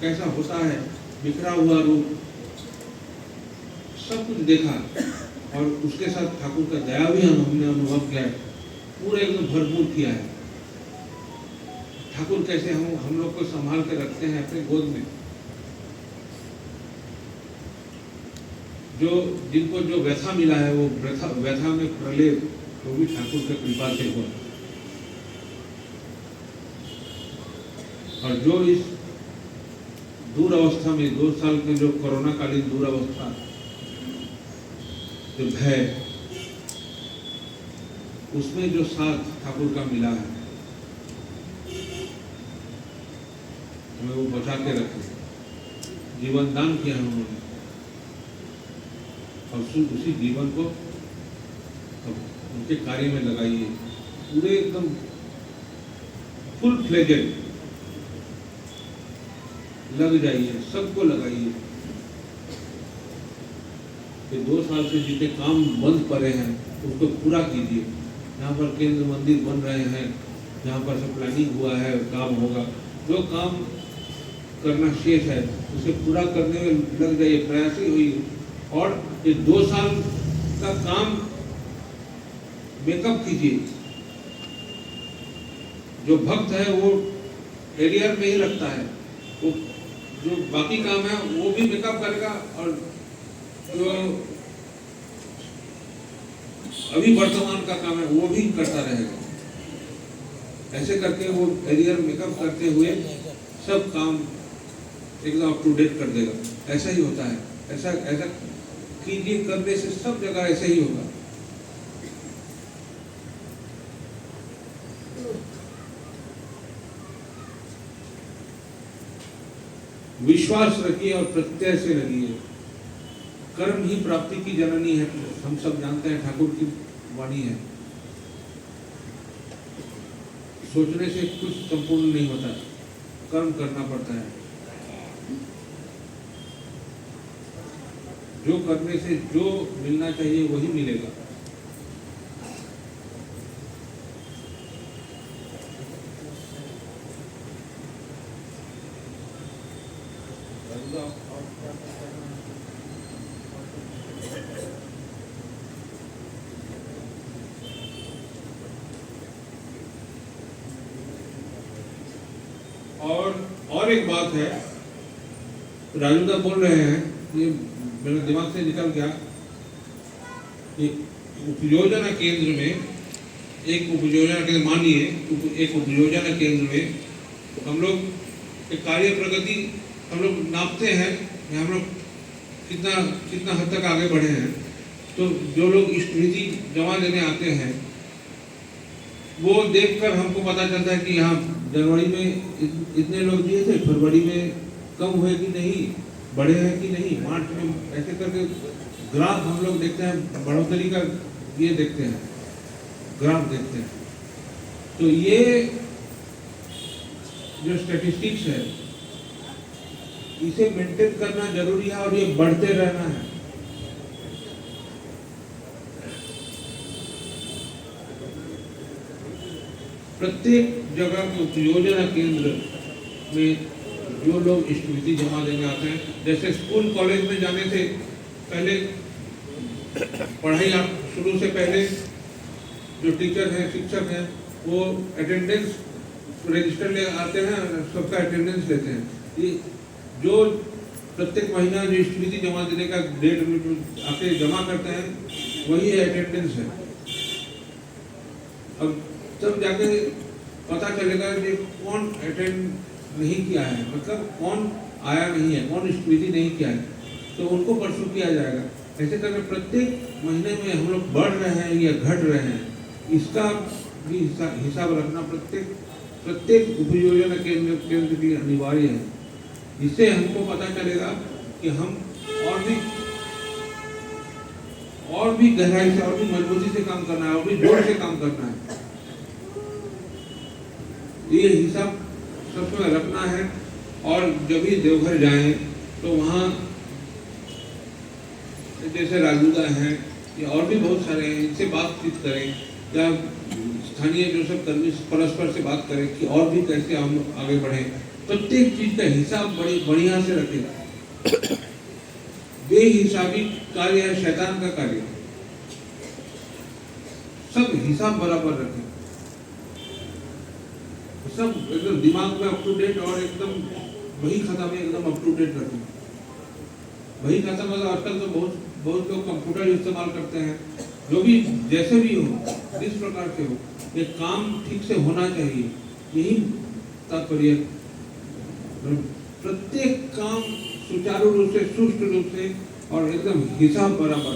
कैसा होता है, बिखरा हुआ रूप, सब कुछ देखा, और उसके साथ ठाकुर का दया भी हमने अनुभव किया है, पूरा एकदम भरपूर किया है। ठाकुर कैसे हम लोग को संभाल के रखते हैं अपने गोद में, जिनको जो व्यथा मिला है, वो व्यथा में प्रलेप वो भी ठाकुर की कृपा से हुआ। और जो इस दूर अवस्था में 2 साल के जो कोरोना कालीन दूर अवस्था, जो भय, उसमें जो साथ ठाकुर का मिला है, हमें वो बचा के रखे, जीवन दान किया है उन्होंने, और उसी जीवन को उनके कार्य में लगाइए, पूरे एकदम फुल फ्लेजेड लग जाइए, सबको लगाइए। ये 2 साल से जितने काम बंद पड़े हैं उसको पूरा कीजिए। यहाँ पर केंद्र मंदिर बन रहे हैं, जहाँ पर सब प्लानिंग हुआ है, काम होगा, जो काम करना शेष है उसे पूरा करने में लग जाइए, प्रयासी हुई। और ये 2 साल का काम मेकअप कीजिए। जो भक्त है वो एरियर में ही रखता है, वो जो बाकी काम है वो भी मेकअप करेगा, और जो अभी वर्तमान का काम है वो भी करता रहेगा। ऐसे करके वो एरियर मेकअप करते हुए सब काम एकदम अप टू डेट कर देगा। ऐसा ही होता है, ऐसा ऐसा कीजिए, करने से सब जगह ऐसा ही होगा। विश्वास रखिए और प्रत्यय से लगिए। कर्म ही प्राप्ति की जननी है, हम सब जानते हैं, ठाकुर की वाणी है। सोचने से कुछ संपूर्ण नहीं होता, कर्म करना पड़ता है। जो करने से जो मिलना चाहिए वही मिलेगा। और एक बात है, राजूदा बोल रहे हैं, ये मेरे दिमाग से निकल गया, उपयोजना केंद्र में, एक उपयोजना केंद्र मानिए, एक उपयोजना केंद्र में हम लोग एक कार्य प्रगति हम लोग नापते हैं, हम लोग कितना हद तक आगे बढ़े हैं। तो जो लोग स्मृति जमा देने आते हैं वो देखकर हमको पता चलता है कि यहाँ जनवरी में इतने लोग दिए थे, फरवरी में कम हुए कि नहीं, बढ़े हैं कि नहीं, मार्च में, ऐसे करके ग्राफ हम लोग देखते हैं, बढ़ोतरी का ये देखते हैं, ग्राफ देखते हैं। तो ये जो स्टैटिस्टिक्स है इसे मेंटेन करना जरूरी है और ये बढ़ते रहना है। प्रत्येक जगह के उपयोजना केंद्र में जो लोग स्मृति जमा देने आते हैं, जैसे स्कूल कॉलेज में जाने से पहले, पढ़ाई शुरू से पहले जो टीचर हैं, शिक्षक हैं, वो अटेंडेंस रजिस्टर ले आते हैं, सबका अटेंडेंस लेते हैं। ये जो प्रत्येक महीना जो स्मृति जमा देने का डेट आके जमा करते हैं वही अटेंडेंस है। अब तब जाके पता चलेगा कि कौन अटेंड नहीं किया है, मतलब कौन आया नहीं है, कौन स्मृति नहीं किया है, तो उनको परसू किया जाएगा। ऐसे करके प्रत्येक महीने में हम लोग बढ़ रहे हैं या घट रहे हैं, इसका भी हिसाब रखना प्रत्येक उपयोजना केंद्र के लिए अनिवार्य है। इससे हमको पता चलेगा कि हम और भी गहराई से, और भी मजबूती से काम करना है, और भी जोर से काम करना है। ये हिसाब सबको रखना है। और जब भी देवघर जाएं तो वहाँ जैसे राजूदा हैं या और भी बहुत सारे हैं, इनसे बातचीत करें, या स्थानीय जो सब कर्मी परस्पर से बात करें कि और भी कैसे हम आगे बढ़ें। प्रत्येक चीज का हिसाब बड़ी बढ़िया से रखेगा। बेहिसाबी कार्य है शैतान का कार्य, सब हिसाब बराबर रखें, सब एकदम दिमाग में अप टू डेट, और एकदम वही खाता में एकदम अप टू डेट रखें। वही खाता मतलब आजकल तो बहुत लोग कंप्यूटर इस्तेमाल करते हैं, जो भी जैसे भी हो, जिस प्रकार से हो, ये काम ठीक से होना चाहिए, यही तात्पर्य। प्रत्येक काम सुचारू रूप से, सुष्ट रूप से और एकदम हिसाब बराबर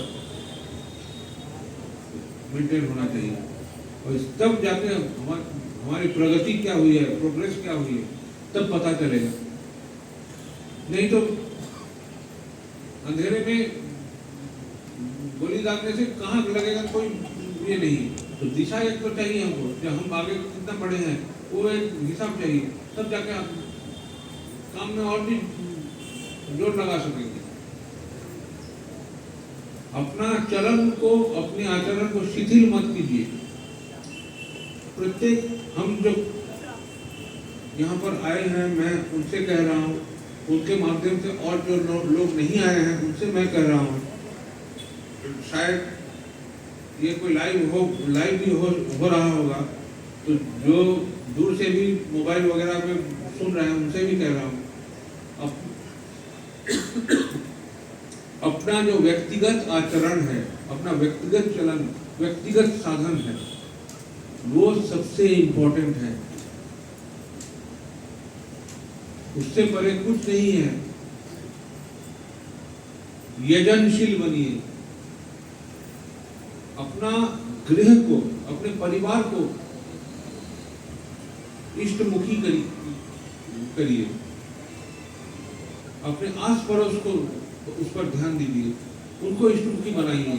मेंटेन होना चाहिए। और तब जाके हमारी प्रगति क्या हुई है, प्रोग्रेस क्या हुई है, तब पता चलेगा। नहीं तो अंधेरे में गोली दागने से कहाँ लगेगा, कोई ये नहीं। तो दिशा एक तो चाहिए हमको, जब हम आगे कितना बड़े हैं वो एक हिसाब चाहिए, तब जाके काम में और भी जोर लगा सकेंगे। अपना चलन को, अपने आचरण को शिथिल मत कीजिए। प्रत्येक हम जो यहाँ पर आए हैं, मैं उनसे कह रहा हूँ, उनके माध्यम से और जो लोग नहीं आए हैं उनसे मैं कह रहा हूँ, शायद ये कोई लाइव भी हो रहा होगा, तो जो दूर से भी मोबाइल वगैरह में सुन रहे हैं उनसे भी कह रहा हूँ, अपना जो व्यक्तिगत आचरण है, अपना व्यक्तिगत चलन, व्यक्तिगत साधन है, वो सबसे इम्पोर्टेंट है, उससे परे कुछ नहीं है। यजनशील बनिए, अपना गृह को, अपने परिवार को इष्टमुखी करिए, अपने आस पड़ोस को उस पर ध्यान दीजिए, उनको इष्टमुखी बनाइए।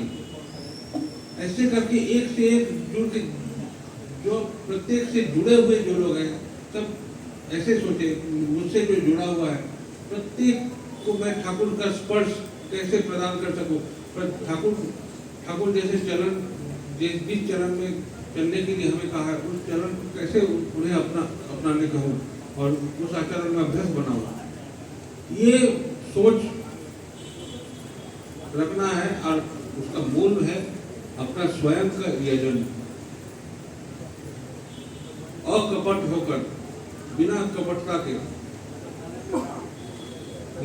ऐसे करके एक से एक जुड़ के, जो प्रत्येक से जुड़े हुए जो लोग हैं, सब ऐसे सोचे, मुझसे जो जुड़ा हुआ है प्रत्येक को मैं ठाकुर का स्पर्श कैसे प्रदान कर सकूं। ठाकुर जैसे चरण, जिस चरण में चलने के लिए हमें कहा है, उस चरण को कैसे उन्हें अपनाने कहूँ और उस आचरण में अभ्यस्त बनाऊं। ये सोच रखना है और उसका मूल है अपना स्वयं का यजन, अकपट होकर, बिना कपटता के।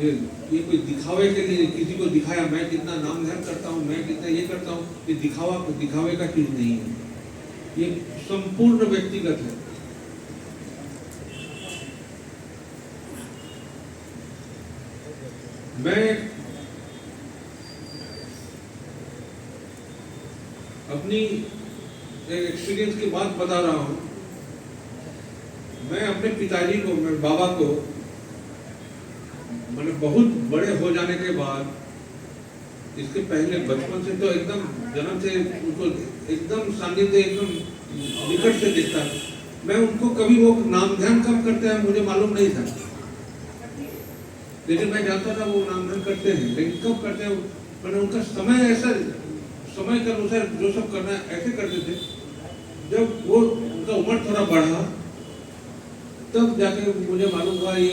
ये कोई दिखावे के लिए किसी को दिखाया, मैं कितना नाम ध्यान करता हूँ, मैं कितना ये करता हूँ, ये दिखावे का चीज नहीं है, ये संपूर्ण व्यक्तिगत है। मैं अपनी एक्सपीरियंस की बात बता रहा हूँ। मैं अपने पिताजी को, मेरे बाबा को, मैंने बहुत बड़े हो जाने के बाद, इसके पहले बचपन से तो एकदम जन्म से उनको एकदम सानिध्य, एकदम निकट से देखता। मैं उनको कभी वो नाम ध्यान कब करते हैं मुझे मालूम नहीं था, लेकिन मैं जानता था वो नाम ध्यान करते हैं। लेकिन कब करते हैं, मैंने उनका समय के अनुसार जो सब करना है ऐसे करते थे। जब वो उनका उम्र थोड़ा बढ़ा तब जाके मुझे मालूम हुआ ये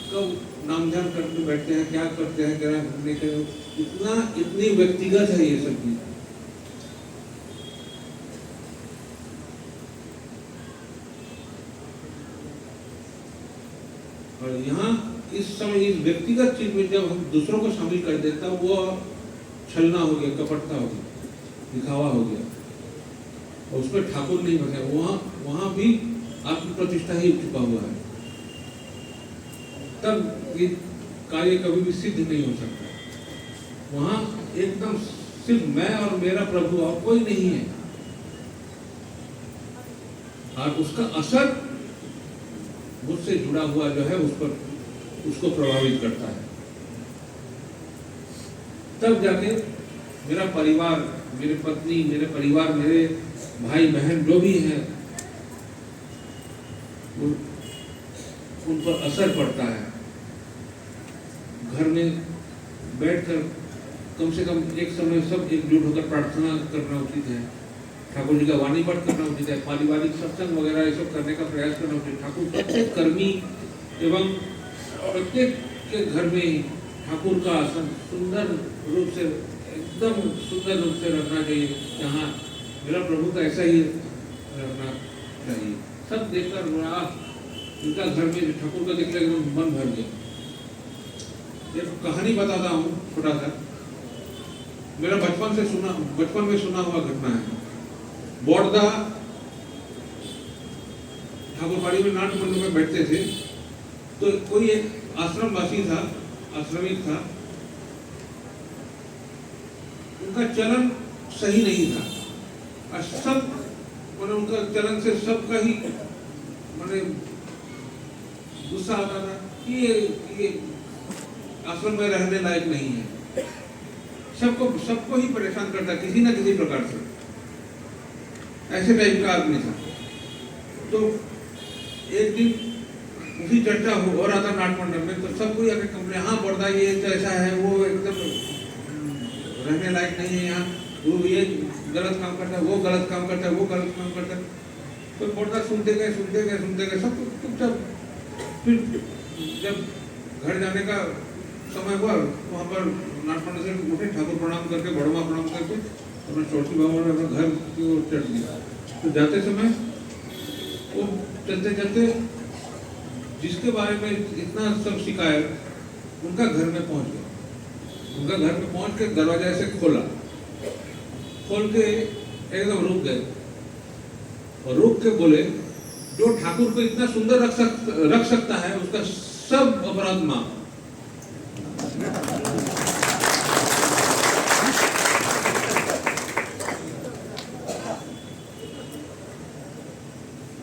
कब नाम ध्यान करके बैठते हैं, क्या करते हैं, क्या नहीं करते। इतनी व्यक्तिगत है ये सब चीज। और यहाँ इस समय इस व्यक्तिगत चीज में जब हम दूसरों को शामिल कर देता, वो छलना हो गया, कपटता हो गया, दिखावा हो गया, और उसमें ठाकुर नहीं बचा। वहां भी आत्म प्रतिष्ठा ही छुपा हुआ है। तब ये कार्य कभी भी सिद्ध नहीं हो सकता। वहां एकदम सिर्फ मैं और मेरा प्रभु, और कोई नहीं है, और उसका असर मुझसे जुड़ा हुआ जो है उस पर, उसको प्रभावित करता है। तब जाके मेरा परिवार, मेरे पत्नी, मेरे परिवार, मेरे भाई बहन जो भी हैं, उन पर असर पड़ता है। घर में बैठकर कम से कम एक समय सब एकजुट होकर प्रार्थना करना उचित है, ठाकुर जी का वाणी पाठ करना उचित है, पारिवारिक सत्संग वगैरह ये सब करने का प्रयास करना उचित। ठाकुर प्रत्येक कर्मी एवं प्रत्येक के घर में ठाकुर का आसन सुंदर रूप से, एकदम सुंदर रूप से रखना चाहिए। यहाँ मेरा प्रभु का ऐसा ही रखना चाहिए। सब देखकर उनका घर में ठाकुर का देख कर मन भर गया। एक कहानी बताता हूँ छोटा सा, मेरा बचपन में सुना हुआ घटना है। बोर्दा ठाकुरबाड़ी में नाट्य मंडल में बैठते थे, तो कोई एक आश्रमवासी था, आश्रमिक था, उनका चलन सही नहीं था, और सब मैंने उनका चलन से सबका ही मैंने गुस्सा आता था कि ये आश्रम में रहने लायक नहीं है। सबको ही परेशान करता किसी ना किसी प्रकार से, ऐसे टाइप का आदमी था। तो एक दिन उसी चर्चा हो रहा था नाट्य मंडल में, तो सब कोई आके कंप्लेन, हाँ बोर्दा ये तो ऐसा है, वो एकदम रहने लायक नहीं है यहाँ, वो ये गलत काम करता है, वो गलत काम करता है, वो गलत काम करता है। तो बोर्दा सुनते गए सब चुपचाप। फिर जब घर जाने का समय हुआ, वहाँ पर नाट्य मंडल से उठे, ठाकुर प्रणाम करके, बड़मा प्रणाम करके अपना चौथी बाबा ने अपना घर की ओर चढ़ दिया। तो जाते समय वो चलते चलते जिसके बारे में इतना सब शिकायत, उनका घर में पहुंच गया। उनका घर में पहुंच के दरवाजा से खोल के एकदम रुक गए और रोक के बोले, जो ठाकुर को इतना सुंदर रख सकता है उसका सब अपराध माफ।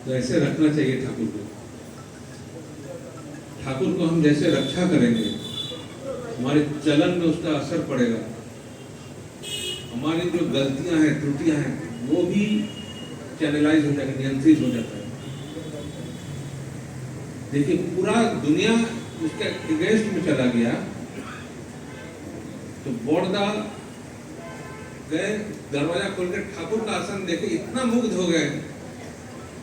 तो ऐसे रखना चाहिए ठाकुर को। ठाकुर को हम जैसे रक्षा करेंगे हमारे चलन में उसका असर पड़ेगा, हमारी जो गलतियां हैं त्रुटियां हैं वो भी चैनलाइज हो जाएगा, नियंत्रित हो जाता है। देखिए पूरा दुनिया उसके अगेंस्ट में चला गया तो बड़ौदा गए, दरवाजा खोल के ठाकुर का आसन देखे इतना मुग्ध हो गए,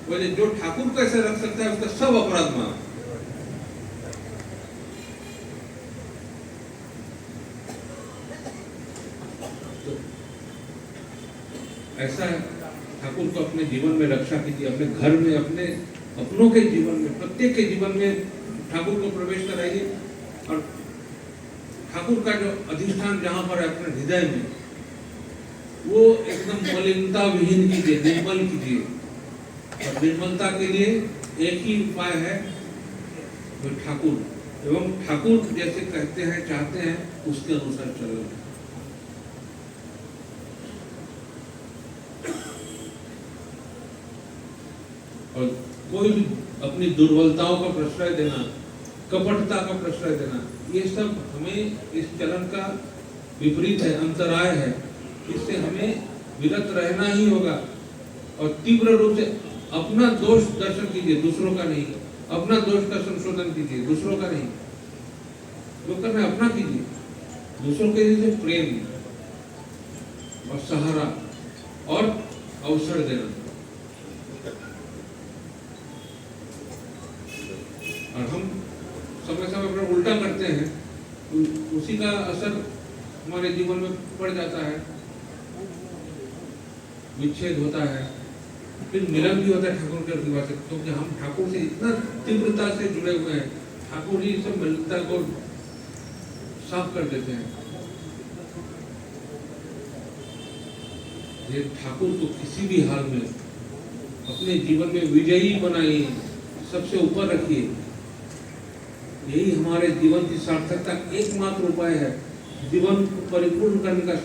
बोले जो ठाकुर को ऐसे रख सकता है उसका सब अपराध माफ। तो ऐसा ठाकुर को अपने जीवन में रक्षा कीजिए, अपने घर में, अपनों के जीवन में, प्रत्येक के जीवन में ठाकुर को प्रवेश कराइए। और ठाकुर का जो अधिष्ठान जहां पर है अपने हृदय में, वो एकदम मलिनता विहीन कीजिए, निर्मल कीजिए। और निर्मलता के लिए एक ही उपाय है, वो ठाकुर एवं ठाकुर जैसे कहते हैं, चाहते हैं, उसके अनुसार चलो। और कोई भी अपनी दुर्बलताओं का प्रश्रय देना, कपटता का प्रश्रय देना, ये सब हमें इस चलन का विपरीत है, अंतराय है। इससे हमें विरत रहना ही होगा और तीव्र रूप से अपना दोष दर्शन कीजिए, दूसरों का नहीं। अपना दोष का संशोधन कीजिए, दूसरों का नहीं। जो करना अपना कीजिए, दूसरों के लिए प्रेम और सहारा और अवसर देना। और हम समय समय पर उल्टा करते हैं, उसी का असर हमारे जीवन में पड़ जाता है, विच्छेद होता है, फिर मिलन भी होता है ठाकुर के कृपा से, क्योंकि हम ठाकुर से इतना तीव्रता से जुड़े हुए हैं। ठाकुर ही सब मिलता को साफ कर देते हैं। ये ठाकुर को किसी भी हाल में अपने जीवन में विजयी बनाइए, सबसे ऊपर रखिए। यही हमारे जीवन की सार्थकता एकमात्र उपाय है, जीवन को परिपूर्ण करने का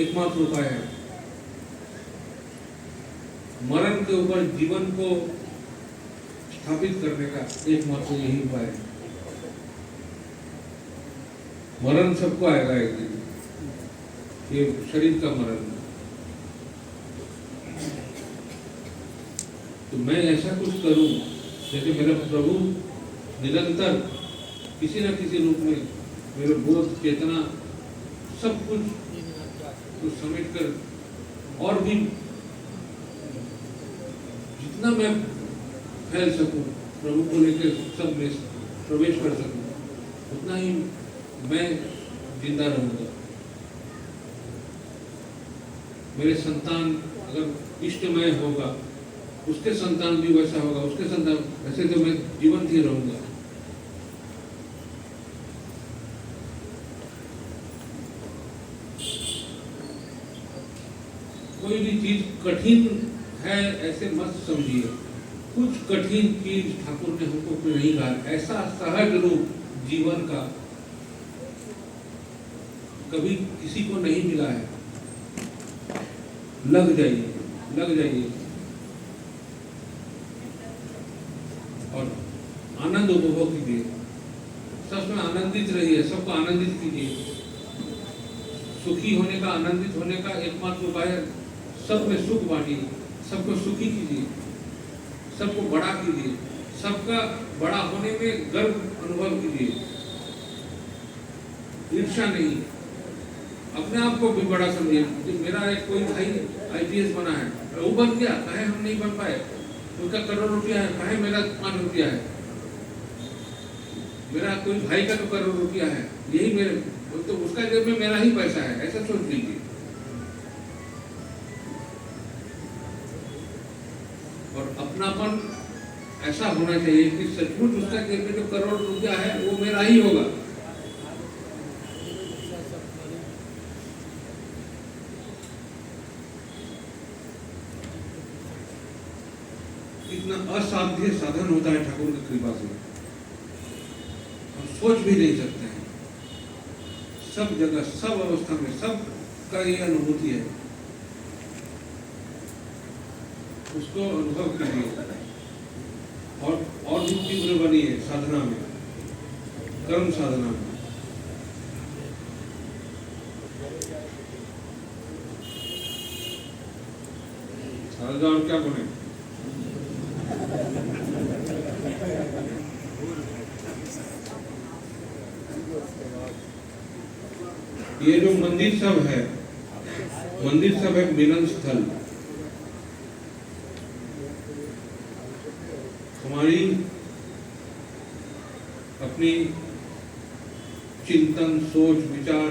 एकमात्र उपाय है। मरण के ऊपर जीवन को स्थापित करने का एकमात्र यही उपाय है। मरण सबको आएगा एक दिन, ये शरीर का मरण। तो मैं ऐसा कुछ करूं जैसे मेरा प्रभु निरंतर किसी न किसी रूप में मेरे बोध, चेतना, सब कुछ समेट कर और भी जितना मैं फैल सकूं, प्रभु को लेकर सब में प्रवेश कर सकूं, उतना ही मैं जिंदा रहूंगा। मेरे संतान अगर इष्टमय होगा, उसके संतान भी वैसा होगा, उसके संतान वैसे, तो मैं जीवंत ही रहूंगा। कोई भी चीज कठिन है ऐसे मत समझिए। कुछ कठिन चीज ठाकुर ने हमको नहीं कहा, ऐसा सहज रूप जीवन का कभी किसी को नहीं मिला है। लग जाइए और आनंद उपभोग कीजिए, सबमें आनंदित रहिए, सबको आनंदित कीजिए। सुखी होने का, आनंदित होने का एकमात्र उपाय, सब में सुख बांटिए, सबको सुखी कीजिए, सबको बड़ा कीजिए, सबका बड़ा होने में गर्व अनुभव कीजिए। ईर्ष्या नहीं, अपने आप को भी बड़ा समझिए। मेरा एक कोई भाई IPS बना है, वो बन गया, काहे हम नहीं बन पाए? उनका करोड़ रुपया है, काहे मेरा 5 रुपया है? मेरा कोई भाई का तो करोड़ रुपया है, यही मेरे, तो उसका जेब में मेरा ही पैसा है, ऐसा सोच लीजिए। और अपनापन ऐसा होना चाहिए कि सचमुच उसका जेब में जो करोड़ रुपया है वो मेरा ही होगा। कितना असाध्य साधन होता है ठाकुर की कृपा से, हम सोच भी नहीं सकते हैं। सब जगह, सब अवस्था में, सब का ये अनुभूति है, उसको अनुभव कीजिए और भी तीव्र बनिए साधना में, कर्म साधना में। और क्या बोले, ये जो मंदिर सब है, मंदिर सब है मिलन स्थल। हमारी अपनी चिंतन, सोच, विचार,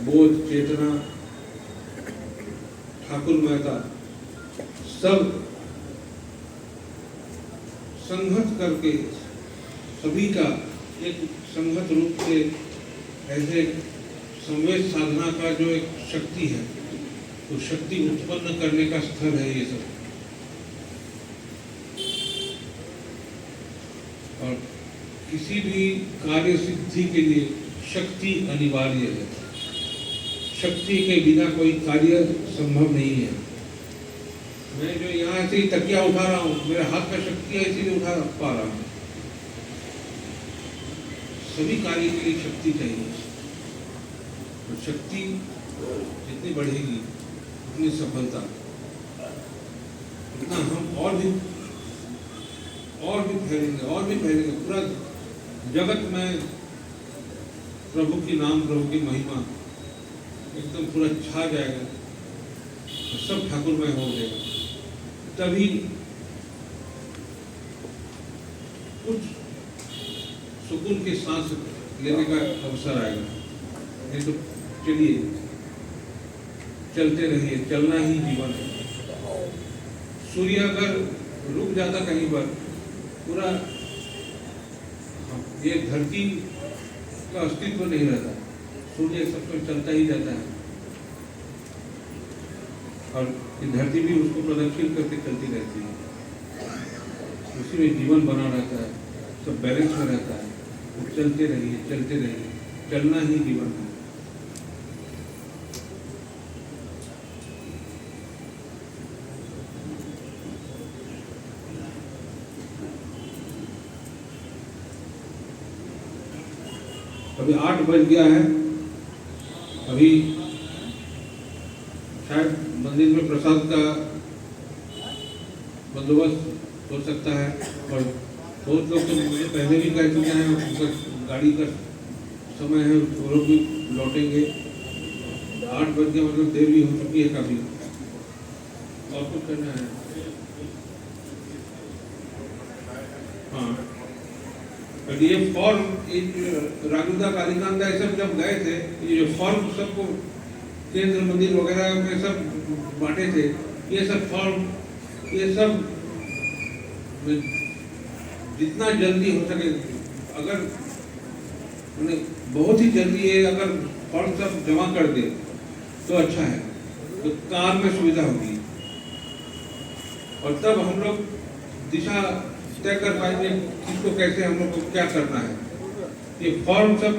बोध, चेतना, ठाकुर महता सब संगत करके सभी का एक संगत रूप से ऐसे संवेद साधना का जो एक शक्ति है, वो शक्ति उत्पन्न करने का स्थल है ये सब। और किसी भी कार्य सिद्धि के लिए शक्ति अनिवार्य है। शक्ति के बिना कोई कार्य संभव नहीं है। मैं जो यहाँ से तकिया उठा रहा हूँ, मेरे हाथ का शक्ति है इसीलिए उठा पा रहा हूँ। सभी कार्य के लिए शक्ति चाहिए, और शक्ति जितनी बढ़ेगी उतनी सफलता, उतना हम और भी फैलेंगे। पूरा जगत में प्रभु की नाम, प्रभु की महिमा एकदम पूरा छा जाएगा, तो सब ठाकुरमय हो जाएगा। तभी कुछ सुकून की सांस लेने का अवसर आएगा। नहीं तो चलिए, चलते रहिए, चलना ही जीवन है। सूर्य अगर रुक जाता कहीं पर, पूरा ये धरती का अस्तित्व नहीं रहता। सूर्य सब कुछ चलता ही जाता है, और ये धरती भी उसको प्रदक्षिण करके चलती रहती है। उसी में जीवन बना रहता है, सब बैलेंस में रहता है। तो चलते रहिए, चलना ही जीवन है। अभी 8 बज गया है। अभी शायद मंदिर में प्रसाद का बंदोबस्त हो सकता है, और बहुत लोग तो मुझे पहले भी कह चुके हैं, उनका गाड़ी का समय है, वो लोग भी लौटेंगे। 8 बज गया, मतलब देर भी हो चुकी है काफी। और कुछ करना है? हाँ, ये फॉर्म, राजूदा, कालिकांदा ये सब जब गए थे, ये जो फॉर्म सबको केंद्र मंदिर वगैरह में सब बांटे थे, ये सब फॉर्म, ये सब जितना जल्दी हो सके, अगर बहुत ही जल्दी है, अगर फॉर्म सब जमा कर दे तो अच्छा है, तो काम में सुविधा होगी, और तब हम लोग दिशा तय कर पाएंगे किसको कैसे हम लोग को क्या करना है। ये फॉर्म सब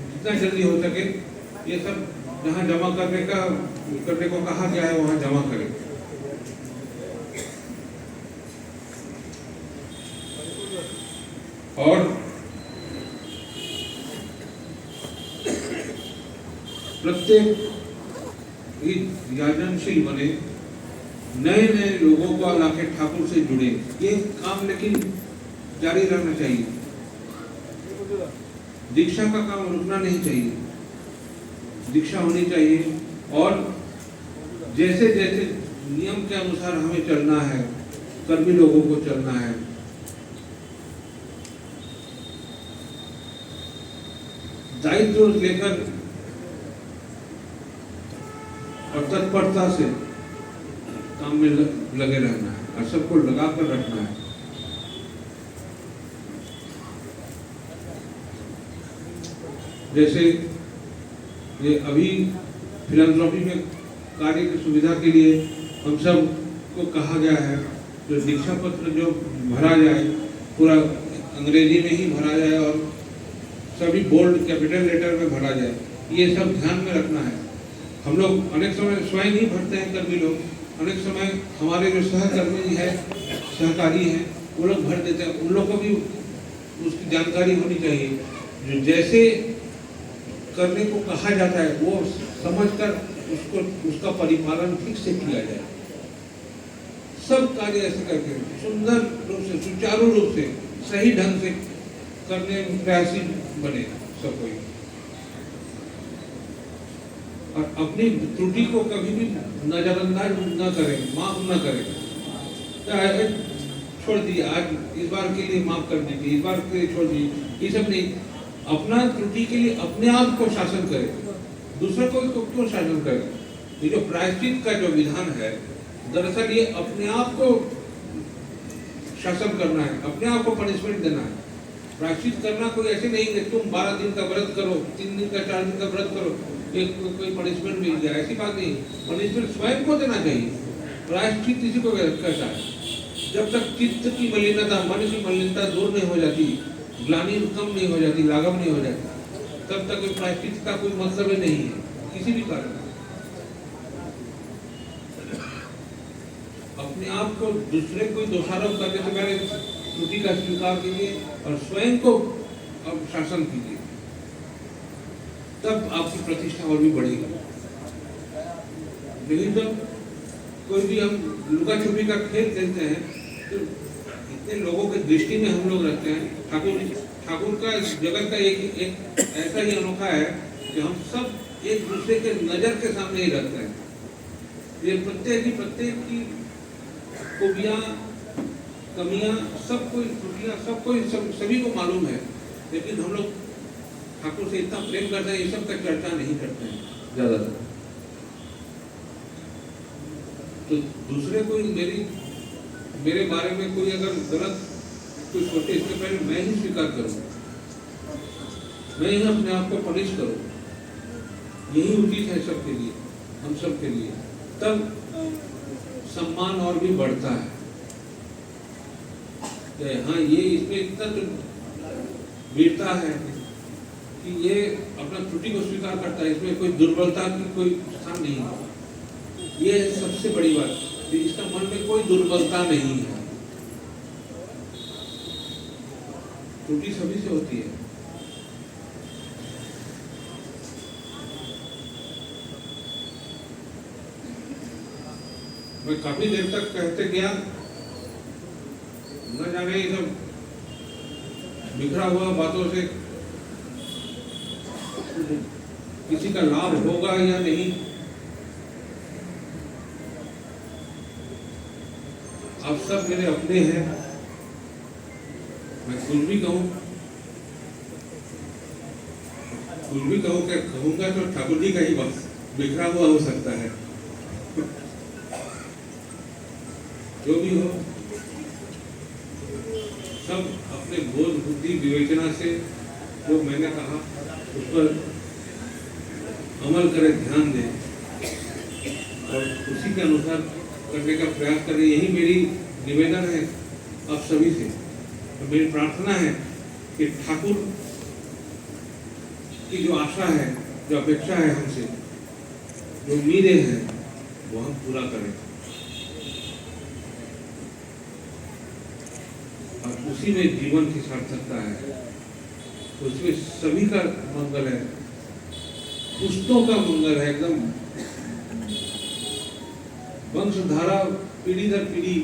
जितना जल्दी हो सके, ये सब जहाँ जमा करने को कहा गया है वहाँ जमा करें। और प्रत्येक याजनशील बने, नए लोगों को लाके ठाकुर से जुड़े। ये काम लेकिन जारी रहना चाहिए। दीक्षा का काम रुकना नहीं चाहिए, दीक्षा होनी चाहिए, और जैसे जैसे नियम के अनुसार हमें चलना है, कर्मी लोगों को चलना है। दायित्व लेकर और तत्परता से काम में लगे रहना है, और सबको लगा कर रखना है। जैसे ये अभी फिलैंथ्रोपी में कार्य की सुविधा के लिए हम सब को कहा गया है जो दीक्षा पत्र जो भरा जाए पूरा अंग्रेजी में ही भरा जाए और सभी बोल्ड कैपिटल लेटर में भरा जाए, ये सब ध्यान में रखना है। हम लोग अनेक समय स्वयं ही भरते हैं, कर्मी लोग, अनेक समय हमारे जो सहकर्मी है, सहकारी हैं, वो लोग भर देते हैं। उन लोगों को भी उसकी जानकारी होनी चाहिए। जो जैसे करने को कहा जाता है वो समझकर उसका परिपालन ठीक से किया जाए। सब कार्य ऐसे करके सुंदर रूप से, सुचारू रूप से, सही ढंग से करने में प्रयासी बने सब कोई, और अपनी त्रुटि को कभी भी नजरअंदाज न करें, माफ न करें। छोड़ दिए, आज इस बार के लिए माफ कर दीजिए, इस बार के लिए छोड़ दीजिए, ये सब नहीं। अपना त्रुटि के लिए अपने आप को शासन करें, दूसरे को क्यों शासन करें। ये जो प्रायश्चित का जो विधान है, दरअसल ये अपने आप को शासन करना है, अपने आप को पनिशमेंट देना है। प्रायश्चित करना कोई ऐसे नहीं कि तुम 12 दिन का व्रत करो, 3 दिन का 4 दिन का व्रत करो, कोई पनिशमेंट मिल जाए, ऐसी बात नहीं। पनिशमेंट स्वयं को देना चाहिए। प्रायश्चित इसी को कहता है। जब तक चित्त की मलिनता, मन की मलिनता दूर नहीं हो जाती, ग्लानि कम नहीं हो जाती, लाघव नहीं हो जाती, तब तक प्रायश्चित का कोई मतलब ही नहीं है किसी भी कारण। अपने आप को दूसरे को दोषारोप करने से पहले त्रुटि का स्वीकार कीजिए और स्वयं को अब शासन कीजिए, तब आपकी प्रतिष्ठा और भी बढ़ेगी। नहीं तो कोई भी हम लुका छुपी का खेल खेलते हैं तो इतने लोगों की दृष्टि में हम लोग रहते हैं। ठाकुर का जगत का एक ऐसा ही अनोखा है कि हम सब एक दूसरे के नजर के सामने ही रहते हैं। ये प्रत्येक की खूबियां, कमियां, सब कोई त्रुटियां, सभी को मालूम है, लेकिन हम लोग ठाकुर से इतना प्रेम करते हैं, ये सब का चर्चा नहीं करते हैं ज्यादातर। तो दूसरे कोई मेरे बारे में कोई अगर गलत कुछ सोचे, इसके पहले मैं ही स्वीकार करूं, मैं ही अपने आप को पनिश करूं। यही उचित है सबके लिए, हम सब के लिए। तब सम्मान और भी बढ़ता है। हाँ, ये इसमें इतना तो वीरता है कि ये अपना त्रुटि को स्वीकार करता है, इसमें कोई दुर्बलता की कोई स्थान नहीं है। ये सबसे बड़ी बात, इसका मन में कोई दुर्बलता नहीं है। त्रुटि सभी से होती है। मैं काफी देर तक कहते गया, न जाने ये सब बिखरा हुआ बातों से किसी का लाभ होगा या नहीं। आप सब मेरे अपने हैं। मैं कुछ भी कहूँ क्या कहूँगा तो ठाकुर जी का ही बस बिखरा हुआ हो सकता है। जो भी हो, सब अपने बोध बुद्धि विवेचना से जो मैंने कहा उस पर अमल करें, ध्यान दें और उसी के अनुसार करने का प्रयास करें। यही मेरी निवेदन है आप सभी से। और मेरी प्रार्थना है कि ठाकुर की जो आशा है, जो अपेक्षा है हमसे, जो उम्मीदें हैं, वो हम पूरा करें और उसी में जीवन की सार्थकता है। उसमें सभी का मंगल है, पुस्तों का मंगल है। एकदम वंशधारा पीढ़ी दर पीढ़ी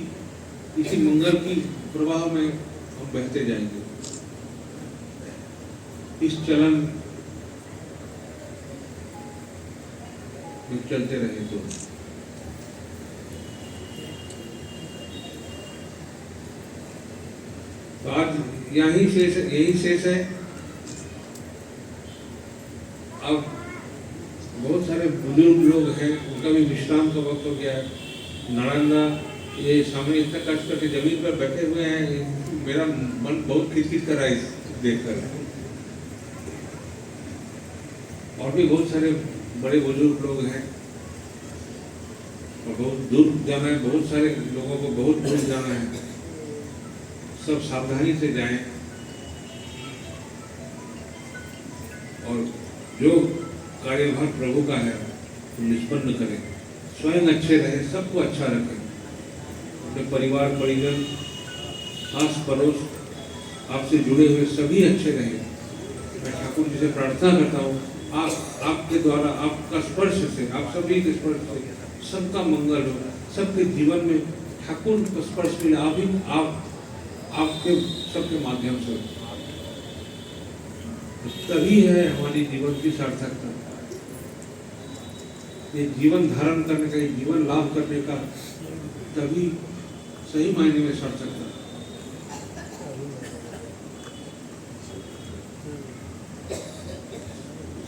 इसी मंगल की प्रवाह में हम बहते जाएंगे। इस चलन में चलते रहे तो आज यही शेष है। अब बहुत सारे बुजुर्ग लोग हैं, उनका भी विश्राम का वक्त हो गया है। नालंदा ये सामने इतना कष्ट करके जमीन पर बैठे हुए हैं, मेरा मन बहुत खिचखिच कर रहा है देखकर। और भी बहुत सारे बड़े बुजुर्ग लोग हैं, और बहुत दूर जाना है, बहुत सारे लोगों को बहुत दूर जाना है। सब सावधानी से जाएं और जो कार्यभार प्रभु का है तो निष्पन्न करें, स्वयं अच्छे रहें, सबको अच्छा रखें, अपने परिवार परिजन आस पड़ोस आपसे जुड़े हुए सभी अच्छे रहें। मैं ठाकुर जी से प्रार्थना करता हूँ आपके द्वारा, आपका स्पर्श से, आप सभी के स्पर्श से सबका मंगल हो, सबके जीवन में ठाकुर का स्पर्श मिले, आपके सबके माध्यम से। तभी है हमारी जीवन की सार्थकता, ये जीवन धारण करने का, ये जीवन लाभ करने का तभी सही मायने में सार्थकता।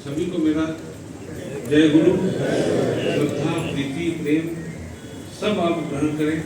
सभी को मेरा जय गुरु, श्रद्धा प्रीति प्रेम सब आप ग्रहण करें।